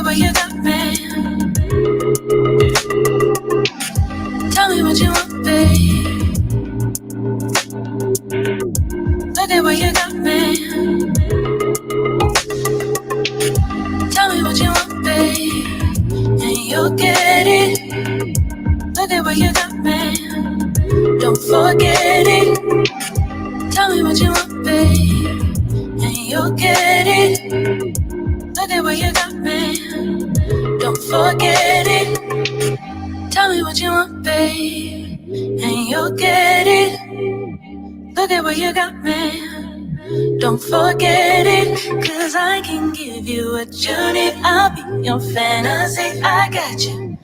what you got, man. Tell me what you want, babe. Look at what you got, man. Tell me what you want, babe, and you'll get it. Look at what you got, man. Don't forget it. Tell me what you want, babe, and you'll get it. Look at what you got, man. Don't forget it. Tell me what you want, babe, and you'll get it. Look at what you got, man. Don't forget it, 'cause I can give you what you need. I'll be your fantasy, I got you.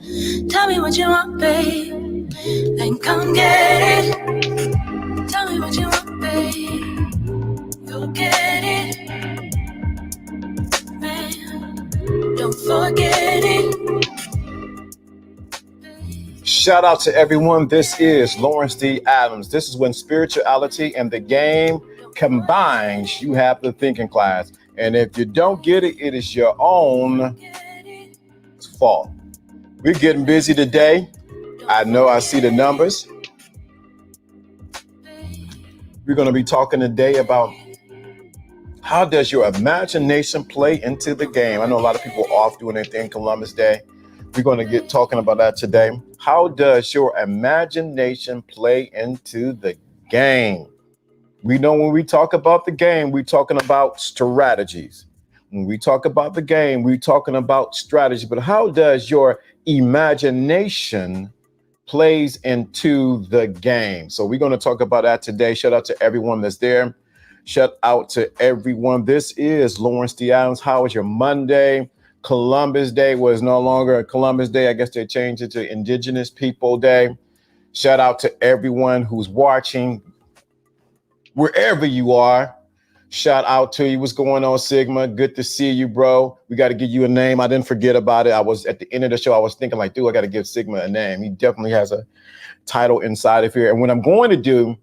Tell me what you want, babe, then come get it. Tell me what you want, babe, go get it. Man, don't forget it. Shout out to everyone. This is Lawrence D. Adams. This is when spirituality and the game combines. You have the thinking class. And if you don't get it, it is your own fault. We're getting busy today. I know I see the numbers. We're going to be talking today about how does your imagination play into the game? I know a lot of people are off doing their thing Columbus Day. We're going to get talking about that today. How does your imagination play into the game? We know when we talk about the game, we're talking about strategies. When we talk about the game, we're talking about strategy. But how does your imagination plays into the game? So we're going to talk about that today. Shout out to everyone that's there. Shout out to everyone. This is Lawrence D. Adams. How was your Monday? Columbus Day was no longer a Columbus Day. I guess they changed it to Indigenous People Day. Shout out to everyone who's watching, wherever you are. Shout out to you. What's going on, Sigma? Good to see you, bro. We got to give you a name. I didn't forget about it. I was at the end of the show. I was thinking like, dude, I got to give Sigma a name. He definitely has a title inside of here. And what I'm going to do,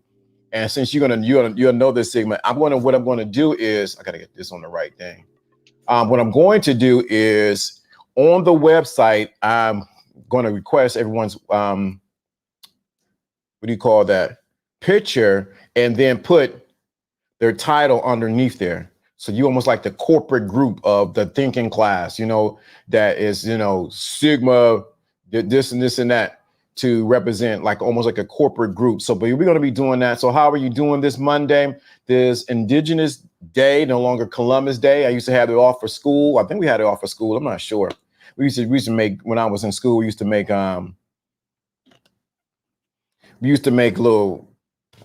and since you'll know this, Sigma, what I'm going to do is, I got to get this on the right thing. What I'm going to do is on the website, I'm going to request everyone's, what do you call that, picture, and then put their title underneath there. So you almost like the corporate group of the thinking class, that is, Sigma, this and this and that, to represent like almost like a corporate group. So, but we're going to be doing that. So how are you doing this Monday? This Indigenous Day, no longer Columbus Day. I used to have it off for school. I think we had it off for school. I'm not sure. We used to make, when I was in school, we used to make little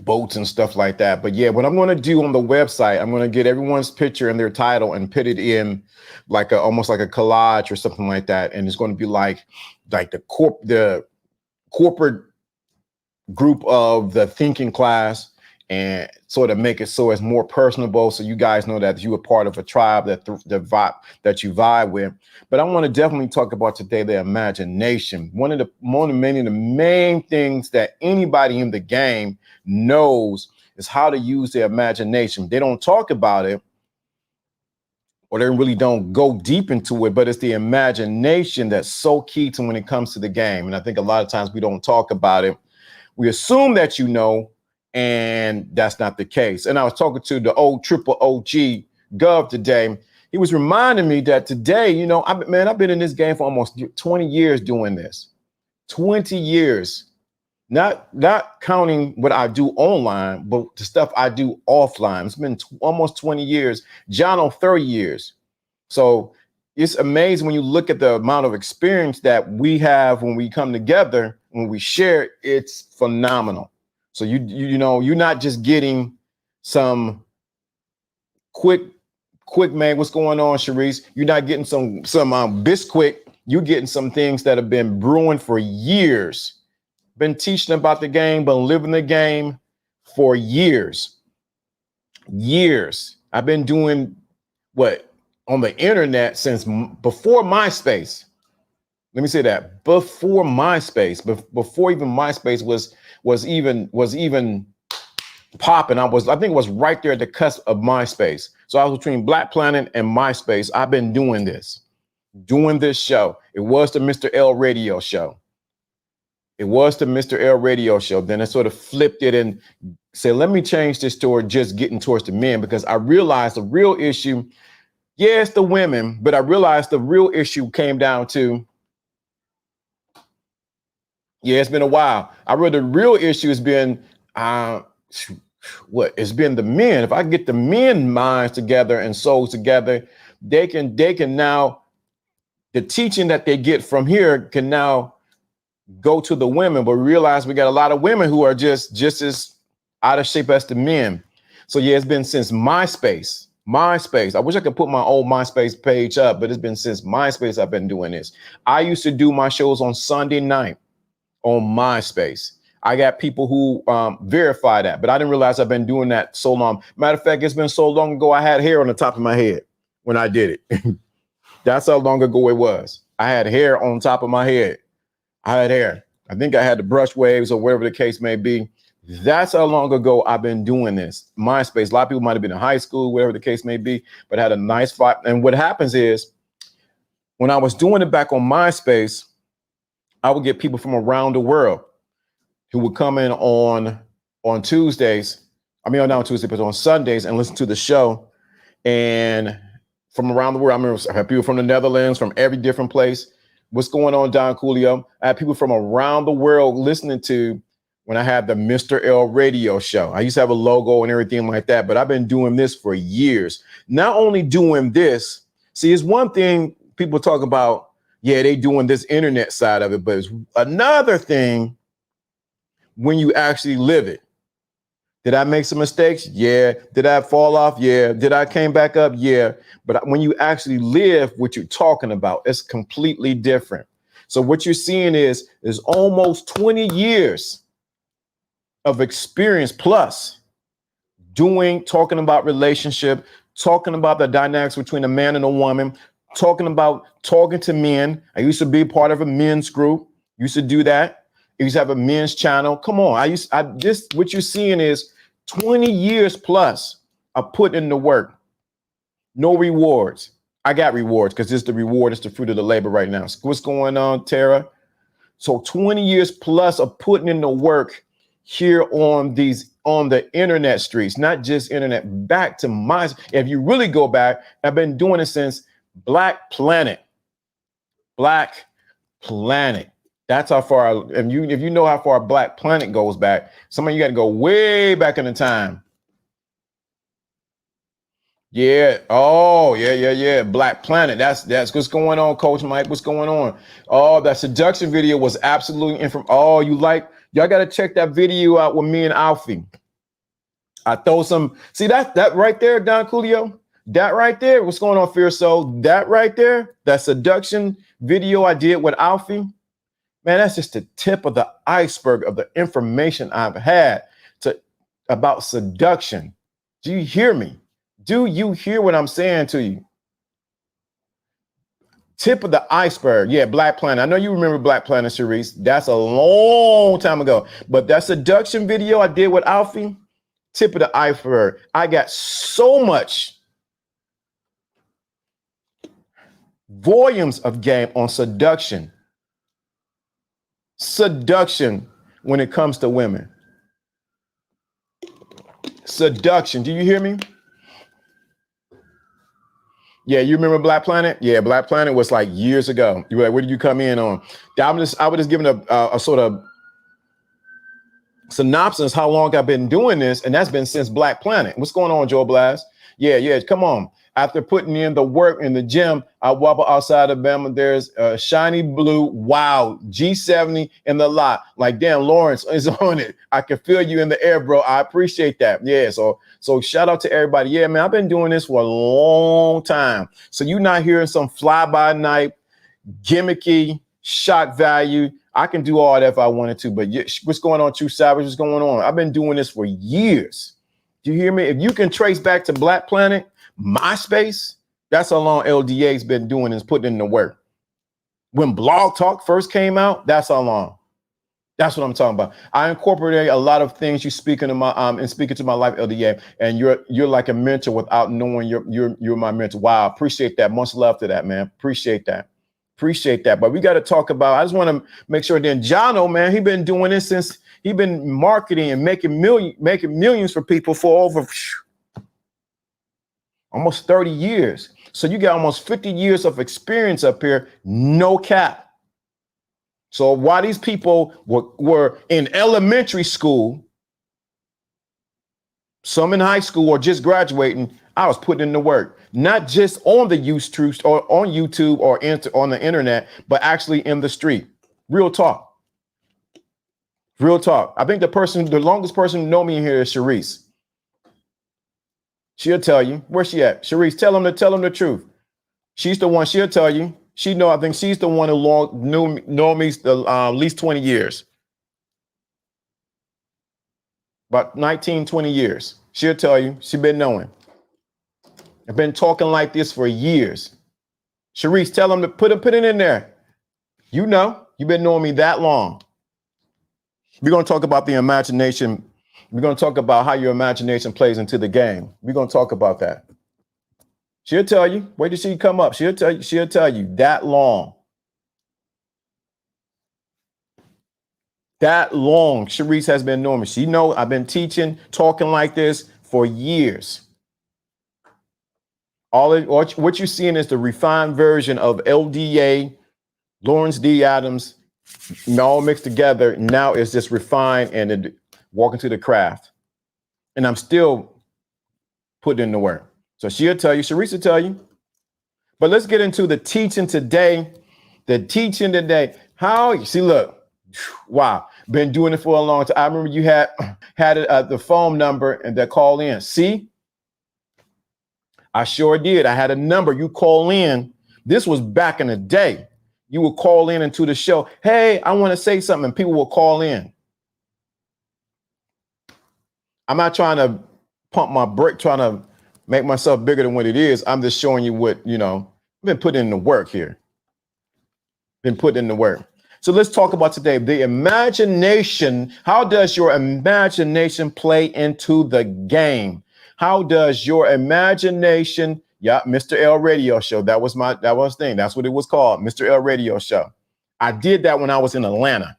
boats and stuff like that. But yeah, what I'm going to do on the website, I'm going to get everyone's picture and their title and put it in like almost like a collage or something like that. And it's going to be like the corporate group of the thinking class, and sort of make it so it's more personable, so you guys know that you are part of a tribe that you vibe with. But I want to definitely talk about today the imagination. One of the main things that anybody in the game knows is how to use their imagination. They don't talk about it, or they really don't go deep into it, but it's the imagination that's so key to when it comes to the game. And I think a lot of times we don't talk about it. We assume that and that's not the case. And I was talking to the old triple OG Gov today. He was reminding me that today, I've been in this game for almost 20 years doing this. 20 years. Not counting what I do online, but the stuff I do offline. It's been almost 20 years. John, 30 years. So it's amazing when you look at the amount of experience that we have when we come together, when we share. It's phenomenal. So you're not just getting some quick, man. What's going on, Sharice? You're not getting some Bisquick. You're getting some things that have been brewing for years. Been teaching about the game, been living the game for years. I've been doing on the internet since before MySpace. Let me say that, before MySpace, before even MySpace was even popping. I think it was right there at the cusp of MySpace. So I was between Black Planet and MySpace. I've been doing this. doing this show. It was the Mr. L radio show. It was the Mr. L radio show. Then I sort of flipped it and said, let me change this toward just getting towards the men, because I realized the real issue, yeah, it's the women, but I realized the real issue came down to, yeah, it's been a while. I read the real issue has been, it's been the men. If I get the men minds together and souls together, they can now, the teaching that they get from here can now go to the women. But realize we got a lot of women who are just as out of shape as the men. So yeah, it's been since MySpace. I wish I could put my old MySpace page up, but it's been since MySpace I've been doing this. I used to do my shows on Sunday night on MySpace. I got people who verify that, but I didn't realize I've been doing that so long. Matter of fact, it's been so long ago, I had hair on the top of my head when I did it. That's how long ago it was. I had hair on top of my head. I had hair. I think I had the brush waves or whatever the case may be. That's how long ago I've been doing this. MySpace. A lot of people might have been in high school, whatever the case may be, but had a nice fight. And what happens is, when I was doing it back on MySpace, I would get people from around the world who would come in on Tuesdays. I mean, not on Tuesdays, but on Sundays and listen to the show. And from around the world, I remember I had people from the Netherlands, from every different place. What's going on, Don Coolio? I had people from around the world listening to when I had the Mr. L radio show. I used to have a logo and everything like that, but I've been doing this for years. Not only doing this, see, it's one thing people talk about, yeah, they doing this internet side of it, but it's another thing when you actually live it. Did I make some mistakes? Yeah. Did I fall off? Yeah. Did I came back up? Yeah. But when you actually live what you're talking about, it's completely different. So what you're seeing is almost 20 years of experience plus talking about relationship, talking about the dynamics between a man and a woman, talking to men. I used to be part of a men's group. Used to do that. I used to have a men's channel. Come on. What you're seeing is 20 years plus of putting in the work. No rewards. I got rewards because the reward is the fruit of the labor right now. So what's going on, Tara? So 20 years plus of putting in the work here on the internet streets, not just internet, back to if you really go back, I've been doing it since Black Planet. That's how far, if you know how far Black Planet goes back, some of you got to go way back in the time. Yeah. Oh, yeah. Black Planet. That's what's going on, Coach Mike. What's going on? Oh, that seduction video was absolutely y'all got to check that video out with me and Alfie. I throw see that right there, Don Coolio. That right there. What's going on, Fear Soul? That right there, that seduction video I did with Alfie. Man, that's just the tip of the iceberg of the information I've had about seduction. Do you hear me? Do you hear what I'm saying to you? Tip of the iceberg. Yeah, Black Planet. I know you remember Black Planet, Cerise. That's a long time ago. But that seduction video I did with Alfie, tip of the iceberg. I got so much volumes of game on seduction. Seduction when it comes to women. Seduction. Do you hear me? Yeah, you remember Black Planet? Yeah, Black Planet was like years ago. You were like, where did you come in on? I was just giving a sort of synopsis how long I've been doing this, and that's been since Black Planet. What's going on, Joe Blast? Yeah, come on. After putting in the work in the gym, I wobble outside of Bama. There's a shiny blue, wow, G70 in the lot. Like, damn, Lawrence is on it. I can feel you in the air, bro. I appreciate that. Yeah, so shout out to everybody. Yeah, man, I've been doing this for a long time. So you're not hearing some fly-by-night, gimmicky, shock value. I can do all that if I wanted to, but what's going on, True Savage? What's going on? I've been doing this for years. Do you hear me? If you can trace back to Black Planet, MySpace, that's how long LDA's been doing is putting in the work. When Blog Talk first came out, that's how long. That's what I'm talking about. I incorporate a lot of things you speak into my and speaking to my life, LDA, and you're like a mentor without knowing you're my mentor. Wow, appreciate that. Much love to that, man. Appreciate that. Appreciate that. But we got to talk about. I just want to make sure. Then Jono, man, he been doing this since he been marketing and making millions for people for over almost 30 years. So you got almost 50 years of experience up here. No cap. So while these people were in elementary school, some in high school or just graduating, I was putting in the work, not just on the YouTube or on YouTube or on the internet, but actually in the street. Real talk. Real talk. I think the longest person to know me in here is Sharice. She'll tell you. Where's she at? Sharice, tell them the truth. She's the one. She'll tell you. I think she's the one who know me at least 20 years. About 19, 20 years. She'll tell you. She's been knowing. I've been talking like this for years. Sharice, tell them to put it in there. You know, you've been knowing me that long. We're going to talk about the imagination. We're going to talk about how your imagination plays into the game. We're going to talk about that. She'll tell you. Wait till she come up. She'll tell you that long. That long. Sharice has been knowing me. She know I've been teaching, talking like this for years. What you're seeing is the refined version of LDA, Lawrence D. Adams, all mixed together. Now it's just refined and walking to the craft. And I'm still putting in the work. So she'll tell you, Sharice will tell you. But let's get into the teaching today. The teaching today. How you see, look, wow, been doing it for a long time. I remember you had the phone number and they call in. See, I sure did. I had a number. You call in. This was back in the day. You would call in into the show. Hey, I want to say something. And people will call in. I'm not trying to pump my brake, trying to make myself bigger than what it is. I'm just showing you what, I've been putting in the work here. Been putting in the work. So let's talk about today, the imagination. How does your imagination play into the game? How does your imagination, Mr. L Radio Show. That was thing. That's what it was called, Mr. L Radio Show. I did that when I was in Atlanta.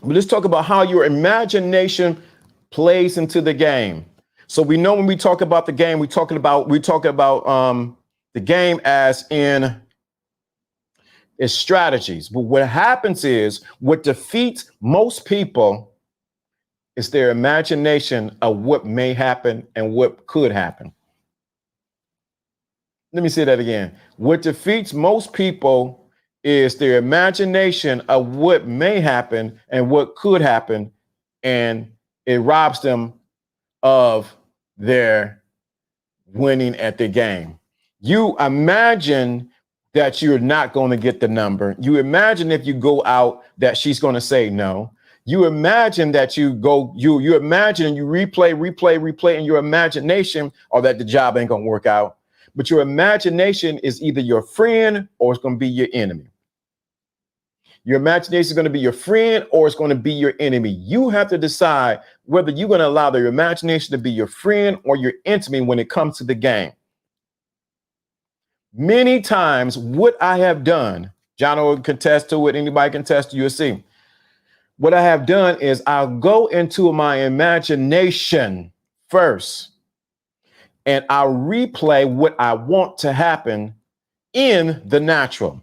But let's talk about how your imagination plays into the game. So we know when we talk about the game, we talk about the game as in its strategies. But what happens is what defeats most people is their imagination of what may happen and what could happen. Let me say that again. What defeats most people is their imagination of what may happen and what could happen, and it robs them of their winning at the game. You imagine that you're not going to get the number. You imagine if you go out that she's going to say no. You imagine that you imagine and you replay in your imagination, or that the job ain't going to work out. But your imagination is either your friend or it's going to be your enemy. Your imagination is going to be your friend or it's going to be your enemy. You have to decide whether you're going to allow your imagination to be your friend or your enemy when it comes to the game. Many times what I have done, John will contest to it, anybody can test to, you'll see. What I have done is I'll go into my imagination first and I'll replay what I want to happen in the natural.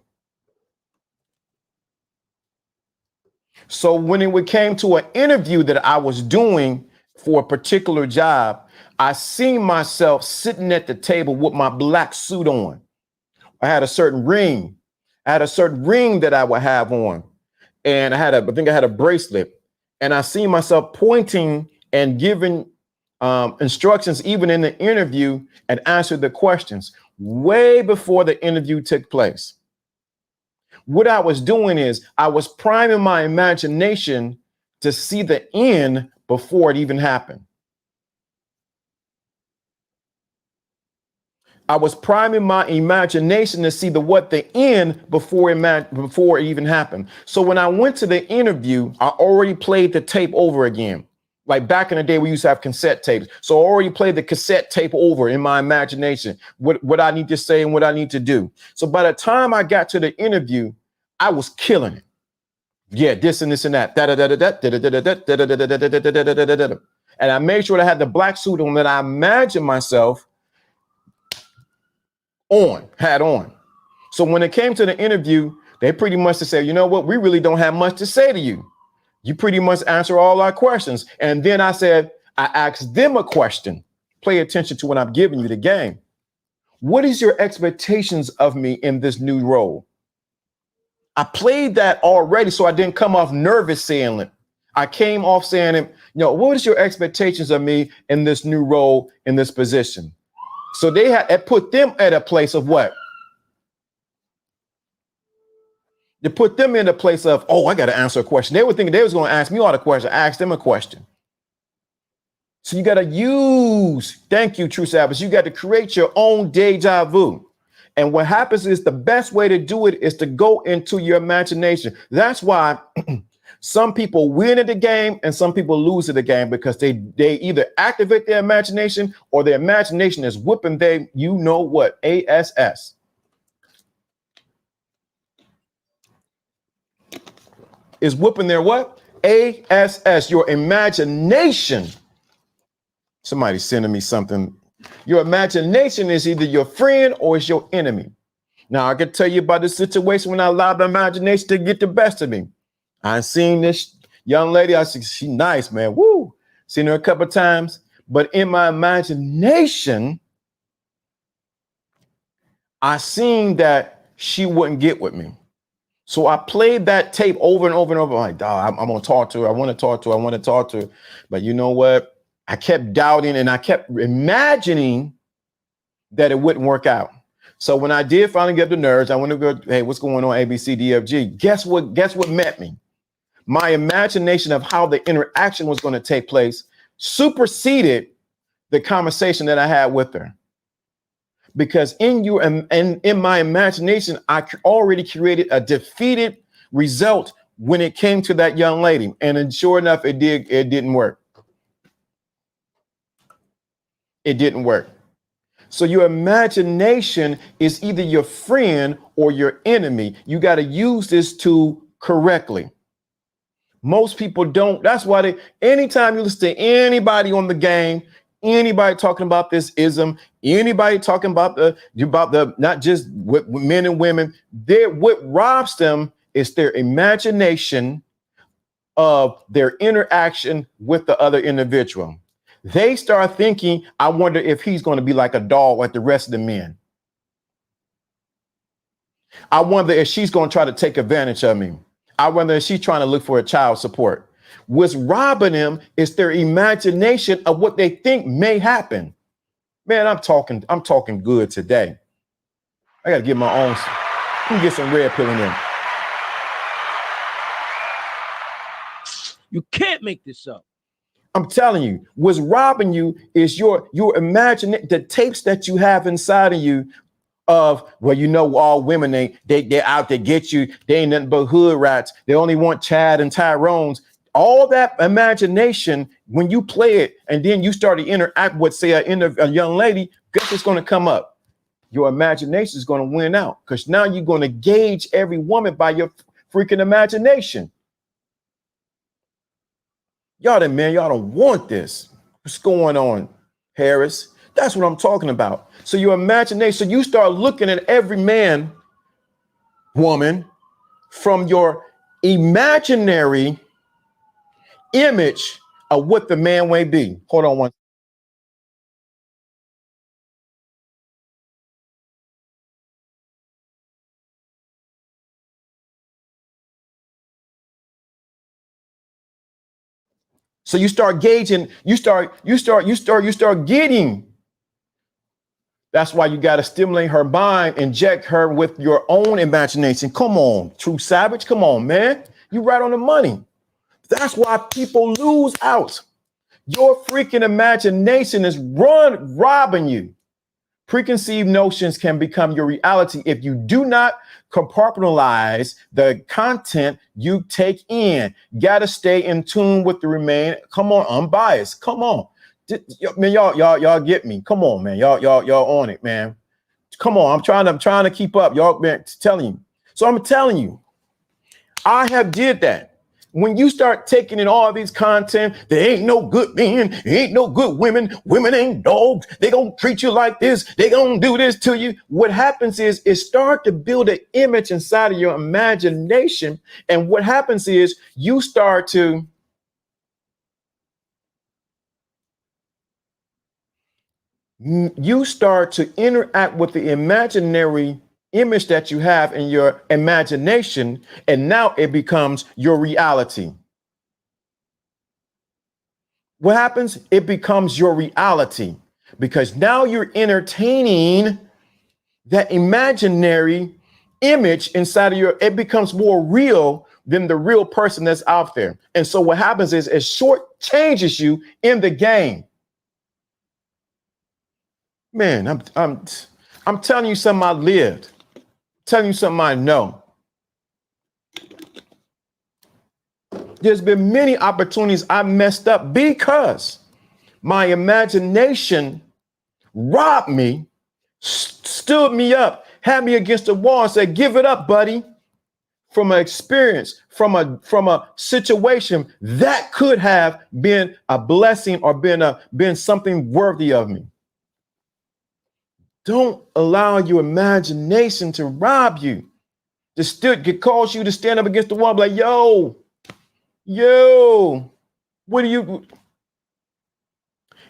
So when it came to an interview that I was doing for a particular job, I seen myself sitting at the table with my black suit on. I had a certain ring. That I would have on. And I think I had a bracelet. And I seen myself pointing and giving instructions even in the interview and answered the questions way before the interview took place. What I was doing is I was priming my imagination to see the end before it even happened. I was priming my imagination to see the end before it even happened. So when I went to the interview, I already played the tape over again. Like back in the day, we used to have cassette tapes. So I already played the cassette tape over in my imagination, what I need to say and what I need to do. So by the time I got to the interview, I was killing it. Yeah, this and this and that. And I made sure that I had the black suit on that I imagined myself had on. So when it came to the interview, they pretty much said, you know what, we really don't have much to say to you. You pretty much answer all our questions. And then I asked them a question. Pay attention to when I'm giving you the game. What is your expectations of me in this new role? I played that already, so I didn't come off nervous saying it. I came off saying it, what is your expectations of me in this new role, in this position? So it put them at a place of what? To put them in a place of, I got to answer a question. They were thinking they was going to ask me all the questions. I asked them a question. So you got to thank you, True Savage. You got to create your own deja vu. And what happens is the best way to do it is to go into your imagination. That's why some people win at the game and some people lose at the game, because they either activate their imagination or their imagination is whipping ASS. Is whooping their what? ASS, your imagination. Somebody's sending me something. Your imagination is either your friend or it's your enemy. Now, I can tell you about the situation when I allowed the imagination to get the best of me. I seen this young lady. I said, she's nice, man. Woo. Seen her a couple of times. But in my imagination, I seen that she wouldn't get with me. So I played that tape over and over and over. I'm like, I'm going to talk to her. I want to talk to her. But you know what? I kept doubting and I kept imagining that it wouldn't work out. So when I did finally get the nerves, I went to go, hey, what's going on? A, B, C, D, F, G. Guess what met me? My imagination of how the interaction was going to take place superseded the conversation that I had with her. Because in my imagination, I already created a defeated result when it came to that young lady. And then sure enough, it didn't work. It didn't work. So your imagination is either your friend or your enemy. You got to use this tool correctly. Most people don't. That's why anytime you listen to anybody on the game, anybody talking about this ism, anybody talking about the not just with men and women, what robs them is their imagination of their interaction with the other individual. They start thinking, I wonder if he's going to be like a dog like the rest of the men. I wonder if she's going to try to take advantage of me. I wonder if she's trying to look for a child support. What's robbing them is their imagination of what they think may happen. Man, I'm talking good today. I got to get my own. Let me get some red pill in there. You can't make this up. I'm telling you, what's robbing you is your imagination, the tapes that you have inside of you of, all women, they're out to get you. They ain't nothing but hood rats. They only want Chad and Tyrone's. All that imagination, when you play it and then you start to interact with, say, a young lady, guess what's going to come up? Your imagination is going to win out, because now you're going to gauge every woman by your freaking imagination. Y'all don't want this. What's going on, Harris? That's what I'm talking about. So your imagination, you start looking at every man, woman, from your imaginary image of what the man may be. Hold on one. So you start gauging, you start getting. That's why you got to stimulate her mind, inject her with your own imagination. Come on, True Savage. Come on, man. You right on the money. That's why people lose out. Your freaking imagination is robbing you. Preconceived notions can become your reality if you do not compartmentalize the content you take in. Gotta stay in tune with the remain. Come on, unbiased. Come on. Man, y'all get me. Come on, man. Y'all on it, man. Come on. I'm trying to keep up. Y'all, man, telling you. So I'm telling you, I have did that. When you start taking in all these content, there ain't no good men, there ain't no good women, women ain't dogs, they gonna treat you like this, they gonna do this to you. What happens is it start to build an image inside of your imagination. And what happens is you start to interact with the imaginary image that you have in your imagination, and now it becomes your reality. What happens? It becomes your reality because now you're entertaining that imaginary image inside of it becomes more real than the real person that's out there. And so what happens is it short changes you in the game. Man, I'm telling you something I lived. Telling you something I know. There's been many opportunities I messed up because my imagination robbed me, stood me up, had me against the wall and said, give it up, buddy. From an experience, from a situation that could have been a blessing or been something worthy of me. Don't allow your imagination to rob you. It cause you to stand up against the wall, like, yo, what do you?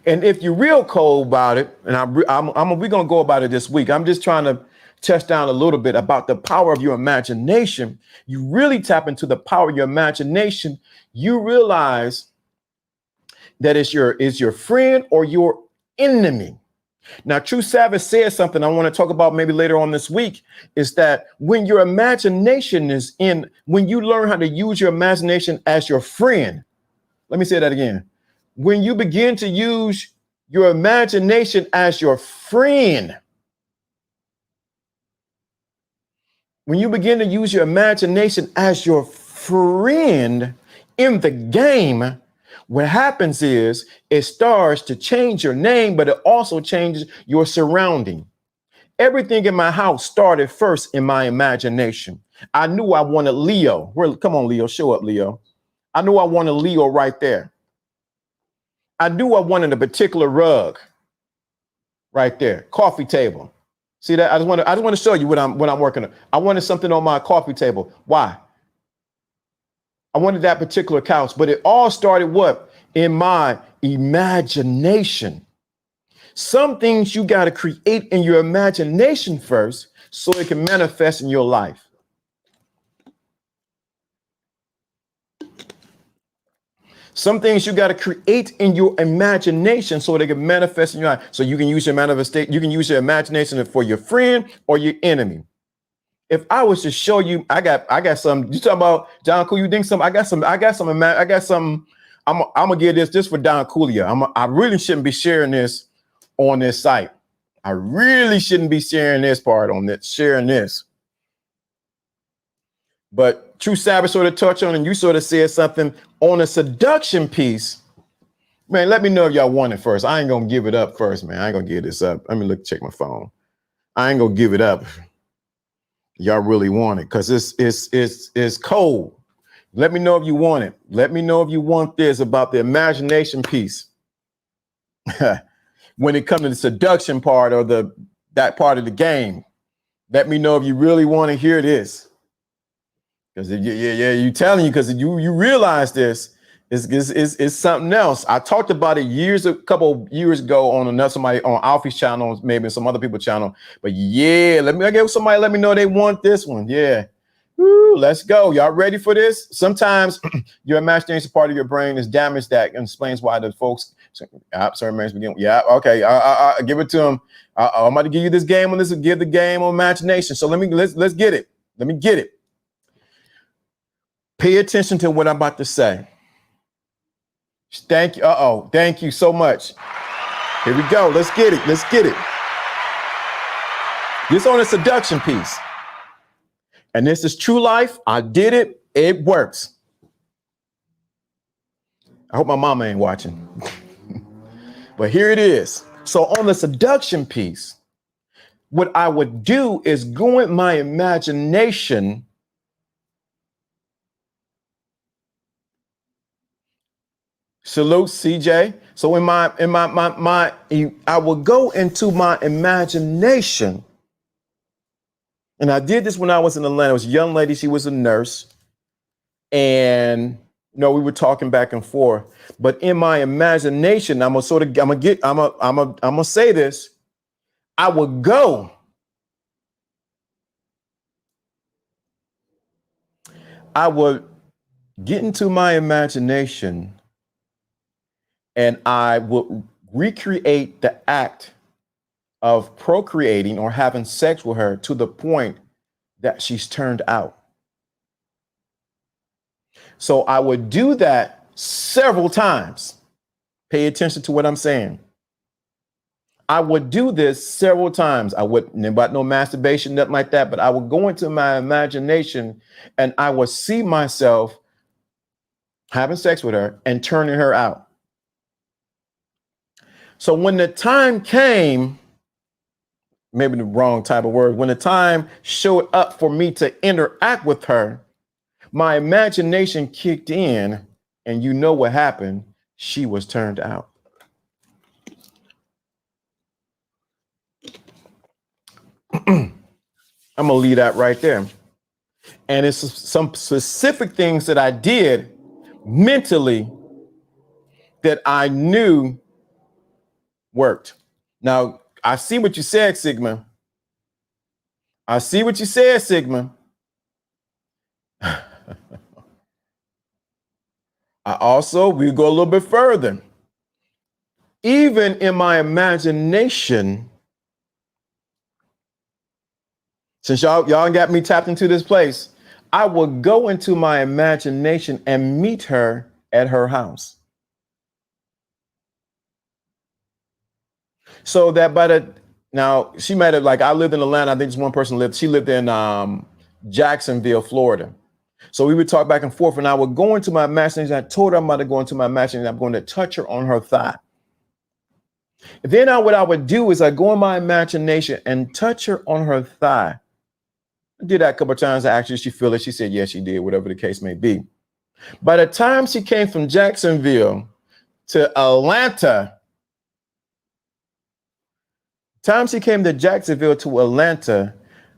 And if you're real cold about it, and we're gonna go about it this week. I'm just trying to test down a little bit about the power of your imagination. You really tap into the power of your imagination. You realize that is your friend or your enemy. Now, True Savage says something I want to talk about maybe later on this week, is that when your imagination when you learn how to use your imagination as your friend, let me say that again. When you begin to use your imagination as your friend, when you begin to use your imagination as your friend in the game, what happens is it starts to change your name, but it also changes your surrounding. Everything in my house started first in my imagination. I knew I wanted Leo. Come on, Leo, show up, Leo. I knew I wanted Leo right there. I knew I wanted a particular rug right there, coffee table. See that? I just want to show you what I'm working on. I wanted something on my coffee table. Why? I wanted that particular couch, but it all started what? In my imagination. Some things you got to create in your imagination first so it can manifest in your life. Some things you got to create in your imagination so they can manifest in your life. So you can use your manifestation, you can use your imagination for your friend or your enemy. If I was to show you, I got some. You talking about Don Cool? You think some? I got some. I'm gonna give this for Don Coolio. I really shouldn't be sharing this on this site. I really shouldn't be sharing this part on this. Sharing this. But True Savage sort of touched on, and you sort of said something on a seduction piece. Man, let me know if y'all want it first. I ain't gonna give it up first, man. I ain't gonna give this up. Let me check my phone. I ain't gonna give it up. Y'all really want it because it's cold. Let me know if you want it. Let me know if you want this about the imagination piece. When it comes to the seduction part or that part of the game, let me know if you really want to hear this. Because you telling you because you realize this is something else. I talked about it a couple years ago on somebody on Alfie's channel, maybe some other people's channel. But yeah, let me know they want this one. Yeah. Woo, let's go. Y'all ready for this? Sometimes your imagination part of your brain is damaged. That explains why the folks. Sorry, man. Yeah. Okay. Give it to them. I'm about to give you this game on this. Give the game on imagination. So let's get it. Let me get it. Pay attention to what I'm about to say. Thank you. Thank you so much. Here we go. Let's get it. This on a seduction piece. And this is true life. I did it. It works. I hope my mama ain't watching. But here it is. So on the seduction piece, what I would do is go in my imagination. Salute, CJ. So I will go into my imagination. And I did this when I was in Atlanta. It was a young lady. She was a nurse. And we were talking back and forth. But in my imagination, I'm gonna say this. I would go. I would get into my imagination and I would recreate the act of procreating or having sex with her to the point that she's turned out. So I would do that several times. Pay attention to what I'm saying. I would do this several times. I wouldn't about no masturbation, nothing like that, but I would go into my imagination and I would see myself having sex with her and turning her out. So when the time came, maybe the wrong type of word, when the time showed up for me to interact with her, my imagination kicked in and you know what happened? She was turned out. I'm gonna leave that right there. And it's some specific things that I did mentally that I knew worked. Now, I see what you said, Sigma. I see what you said, Sigma. I also, we go a little bit further. Even in my imagination, since y'all got me tapped into this place, I would go into my imagination and meet her at her house. So that now she might have, like, I lived in Atlanta. I think just one person she lived in Jacksonville, Florida. So we would talk back and forth and I would go into my imagination. I told her I'm about to go into my imagination. I'm going to touch her on her thigh. Then what I would do is I go in my imagination and touch her on her thigh. I did that a couple of times. Actually, she feel it. She said, yes, she did, whatever the case may be. By the time she came from Jacksonville to Atlanta,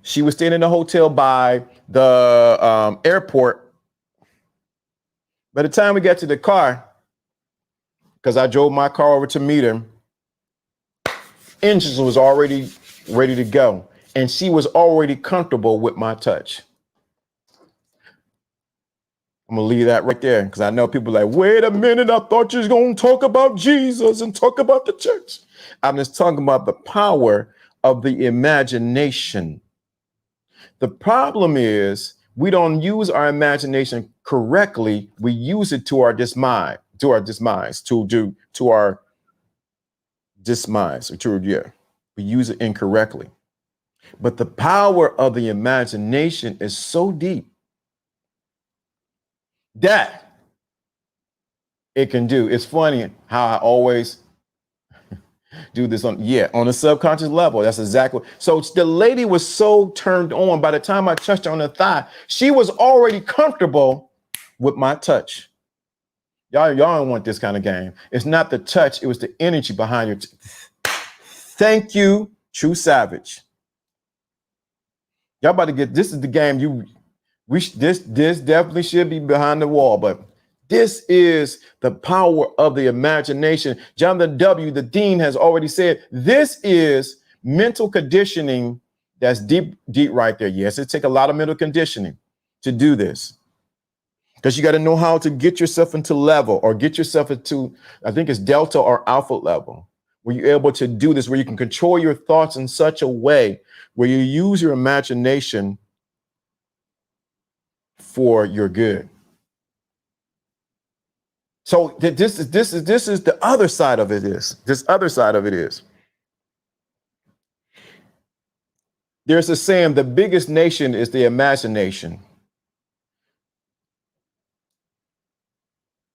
she was staying in a hotel by the airport. By the time we got to the car, because I drove my car over to meet her, engines was already ready to go. And she was already comfortable with my touch. I'm gonna leave that right there because I know people are like, wait a minute, I thought you was gonna talk about Jesus and talk about the church. I'm just talking about the power of the imagination. The problem is we don't use our imagination correctly. We use it to our demise, we use it incorrectly. But the power of the imagination is so deep that it can do. It's funny how I always do this on a subconscious level. That's exactly. So the lady was so turned on. By the time I touched her on the thigh, she was already comfortable with my touch. Y'all don't want this kind of game. It's not the touch. It was the energy behind your Thank you, True Savage. Y'all about to get, this is the game this definitely should be behind the wall, but this is the power of the imagination. Jonathan W., the dean, has already said this is mental conditioning that's deep right there. Yes, it takes a lot of mental conditioning to do this because you got to know how to get yourself into level or get yourself into, I think it's delta or alpha level, where you're able to do this, where you can control your thoughts in such a way where you use your imagination for your good. So this is the other side of it is. This other side of it is There's a saying, the biggest nation is the imagination.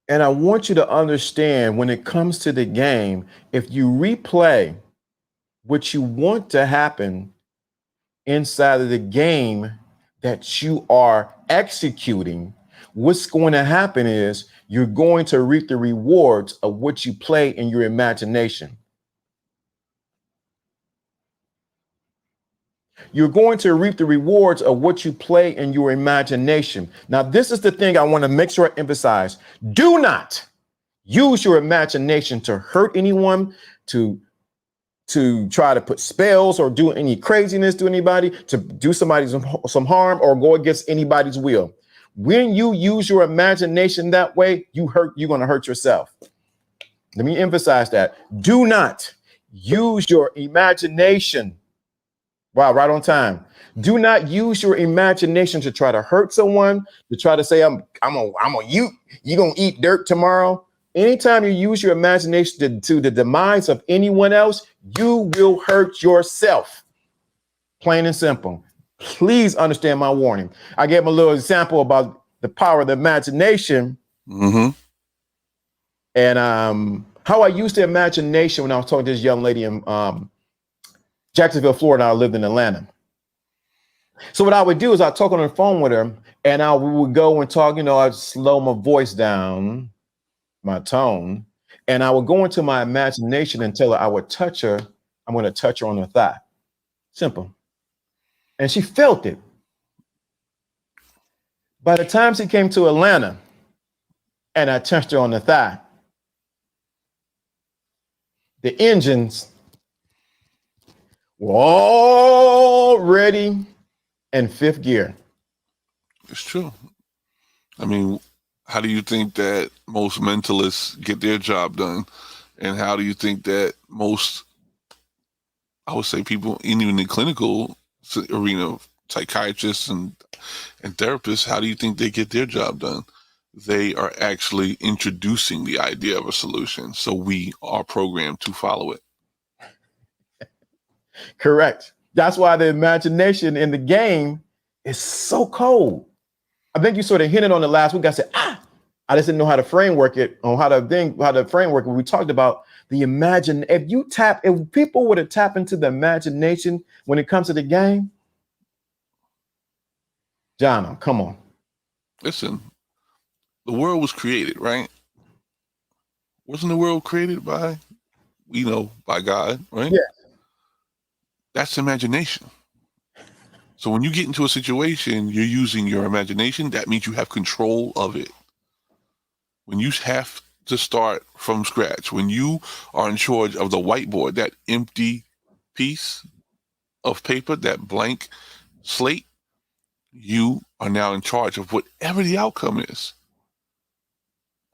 And I want you to understand when it comes to the game, if you replay what you want to happen inside of the game that you are executing, what's going to happen is you're going to reap the rewards of what you play in your imagination. You're going to reap the rewards of what you play in your imagination. Now, this is the thing I want to make sure I emphasize. Do not use your imagination to hurt anyone, to try to put spells or do any craziness to anybody, to do somebody some harm or go against anybody's will. When you use your imagination that way, you're going to hurt yourself. Let me emphasize that. Do not use your imagination. Wow, right on time. Do not use your imagination to try to hurt someone, to try to say, I'm you gonna eat dirt tomorrow. Anytime you use your imagination to the demise of anyone else, you will hurt yourself. Plain and simple. Please understand my warning. I gave him a little example about the power of the imagination. Mm-hmm. And how I used the imagination when I was talking to this young lady in Jacksonville, Florida. I lived in Atlanta. So what I would do is I'd talk on the phone with her, and we would go and talk, I'd slow my voice down, my tone, and I would go into my imagination and tell her I would touch her. I'm going to touch her on her thigh. Simple. And she felt it. By the time she came to Atlanta and I touched her on the thigh, the engines were already in fifth gear. It's true. I mean, how do you think that most mentalists get their job done? And how do you think that most, I would say, people even in the clinical arena, psychiatrists and therapists, how do you think they get their job done? They are actually introducing the idea of a solution. So we are programmed to follow it. Correct. That's why the imagination in the game is so cold. I think you sort of hinted on it last week. I said, I just didn't know how to framework it, on how to framework it. We talked about the if people were to tap into the imagination when it comes to the game, John, come on. Listen, the world was created, right? Wasn't the world created by God, right? Yeah. That's imagination. So when you get into a situation, you're using your imagination. That means you have control of it. When you have to start from scratch, when you are in charge of the whiteboard, that empty piece of paper, that blank slate, you are now in charge of whatever the outcome is.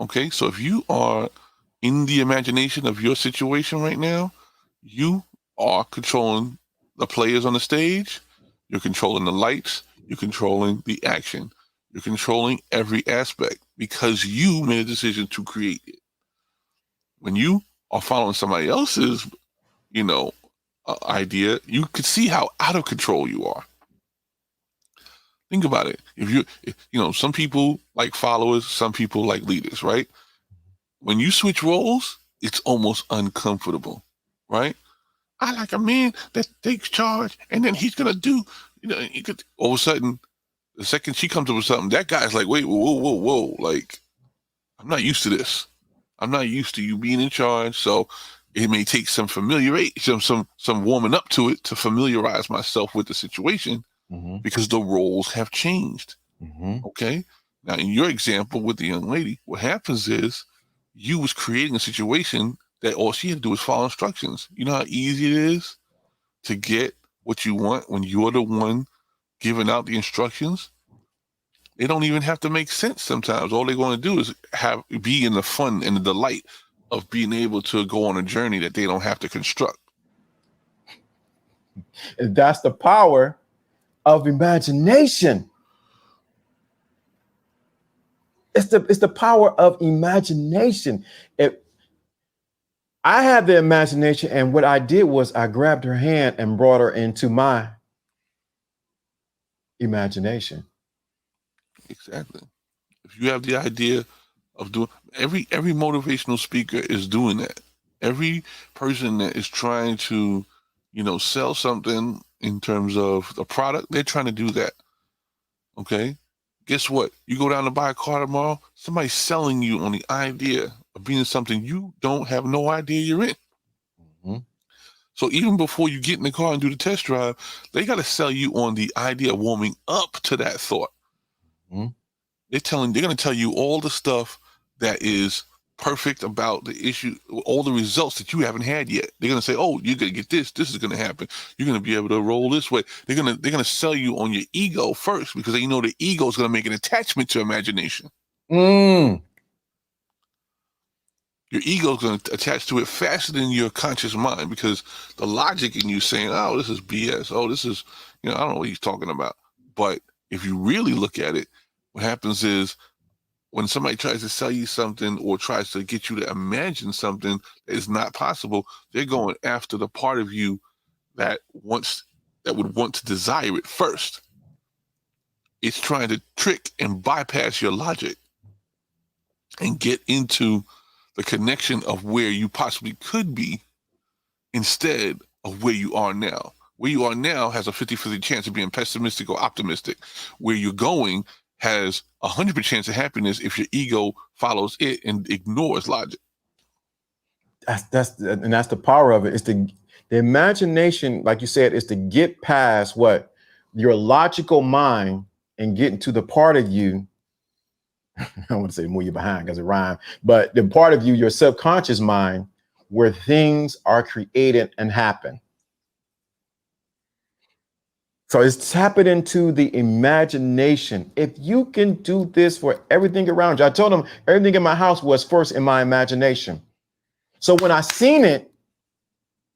Okay, so if you are in the imagination of your situation right now, you are controlling the players on the stage, you're controlling the lights, you're controlling the action, you're controlling every aspect because you made a decision to create it. When you are following somebody else's, idea, you could see how out of control you are. Think about it. Some people like followers, some people like leaders, right? When you switch roles, it's almost uncomfortable, right? I like a man that takes charge, and then he's gonna do, all of a sudden, the second she comes up with something, that guy's like, wait, whoa, like, I'm not used to this. I'm not used to you being in charge, so it may take some some warming up to it to familiarize myself with the situation because the roles have changed. Okay? Now, in your example with the young lady, what happens is you was creating a situation that all she had to do was follow instructions. You know how easy it is to get what you want when you're the one giving out the instructions? They don't even have to make sense sometimes. All they're going to do is be in the fun and the delight of being able to go on a journey that they don't have to construct. That's the power of imagination. It's the power of imagination. I had the imagination, and what I did was I grabbed her hand and brought her into my imagination. Exactly. If you have the idea of doing, every motivational speaker is doing that. Every person that is trying to, sell something in terms of the product, they're trying to do that. Okay. Guess what? You go down to buy a car tomorrow, somebody's selling you on the idea of being something you don't have no idea you're in. Mm-hmm. So even before you get in the car and do the test drive, they got to sell you on the idea of warming up to that thought. Mm-hmm. They're going to tell you all the stuff that is perfect about the issue, all the results that you haven't had yet. They're going to say, "Oh, you're going to get this. This is going to happen. You're going to be able to roll this way." They're going to sell you on your ego first, because they know the ego is going to make an attachment to imagination. Mm. Your ego is going to attach to it faster than your conscious mind, because the logic in you saying, "Oh, this is BS. Oh, this is, I don't know what he's talking about." But if you really look at it, what happens is, when somebody tries to sell you something or tries to get you to imagine something that is not possible, they're going after the part of you that would want to desire it first. It's trying to trick and bypass your logic and get into the connection of where you possibly could be instead of where you are now. Where you are now has a 50-50 chance of being pessimistic or optimistic. Where you're going has 100% chance of happiness if your ego follows it and ignores logic. That's the power of it. It's the imagination, like you said, is to get past what your logical mind and get into the part of you. I want to say move you behind because it rhymes, but the part of you, your subconscious mind, where things are created and happen. So it's tapping into the imagination. If you can do this for everything around you, I told them everything in my house was first in my imagination. So when I seen it,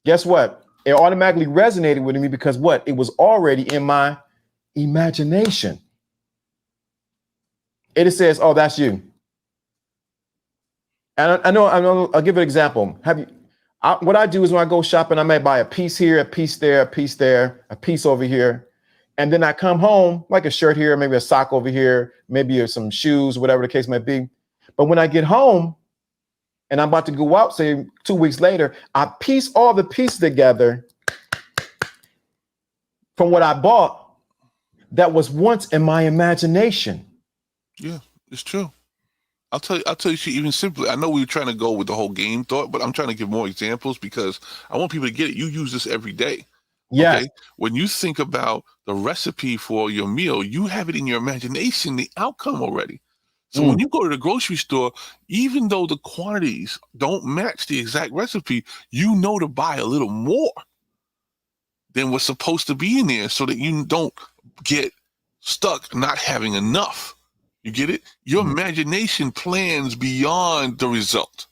guess what? It automatically resonated with me because what? It was already in my imagination. It says, "Oh, that's you." And I know. I'll give an example. What I do is when I go shopping, I may buy a piece here, a piece there, a piece there, a piece over here. And then I come home, like a shirt here, maybe a sock over here, maybe some shoes, whatever the case might be. But when I get home and I'm about to go out, say 2 weeks later, I piece all the pieces together from what I bought that was once in my imagination. Yeah, it's true. I'll tell you even simply. I know we were trying to go with the whole game thought, but I'm trying to give more examples because I want people to get it. You use this every day. Yeah. Okay? When you think about the recipe for your meal, you have it in your imagination, the outcome already. So when you go to the grocery store, even though the quantities don't match the exact recipe, you know to buy a little more than what's supposed to be in there so that you don't get stuck not having enough. You get it? Your imagination plans beyond the result.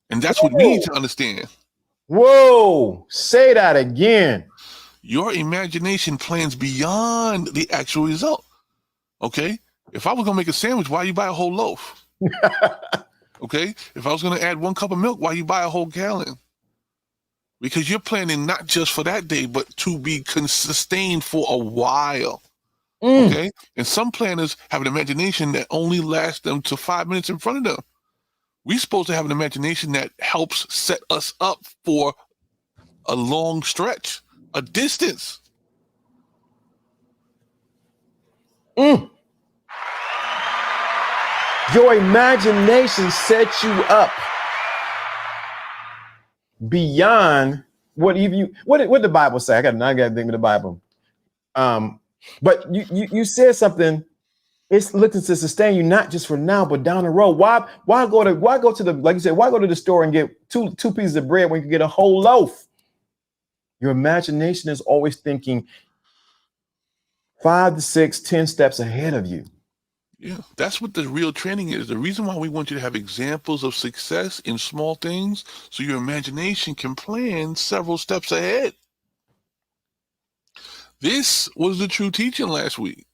And that's what we need to understand. Whoa, say that again. Your imagination plans beyond the actual result. Okay? If I was going to make a sandwich, why you buy a whole loaf? Okay? If I was going to add 1 cup of milk, why you buy a whole gallon? Because you're planning not just for that day, but to be sustained for a while. Okay? And some planners have an imagination that only lasts them to 5 minutes in front of them. We're supposed to have an imagination that helps set us up for a long stretch, a distance. Your imagination sets you up beyond what the Bible say. I got to think of the Bible. But you said something. It's looking to sustain you not just for now, but down the road. Why go to the, like you said, why go to the store and get two pieces of bread when you can get a whole loaf? Your imagination is always thinking 5 to 6, 10 steps ahead of you. Yeah, that's what the real training is. The reason why we want you to have examples of success in small things, so your imagination can plan several steps ahead. This was the true teaching last week.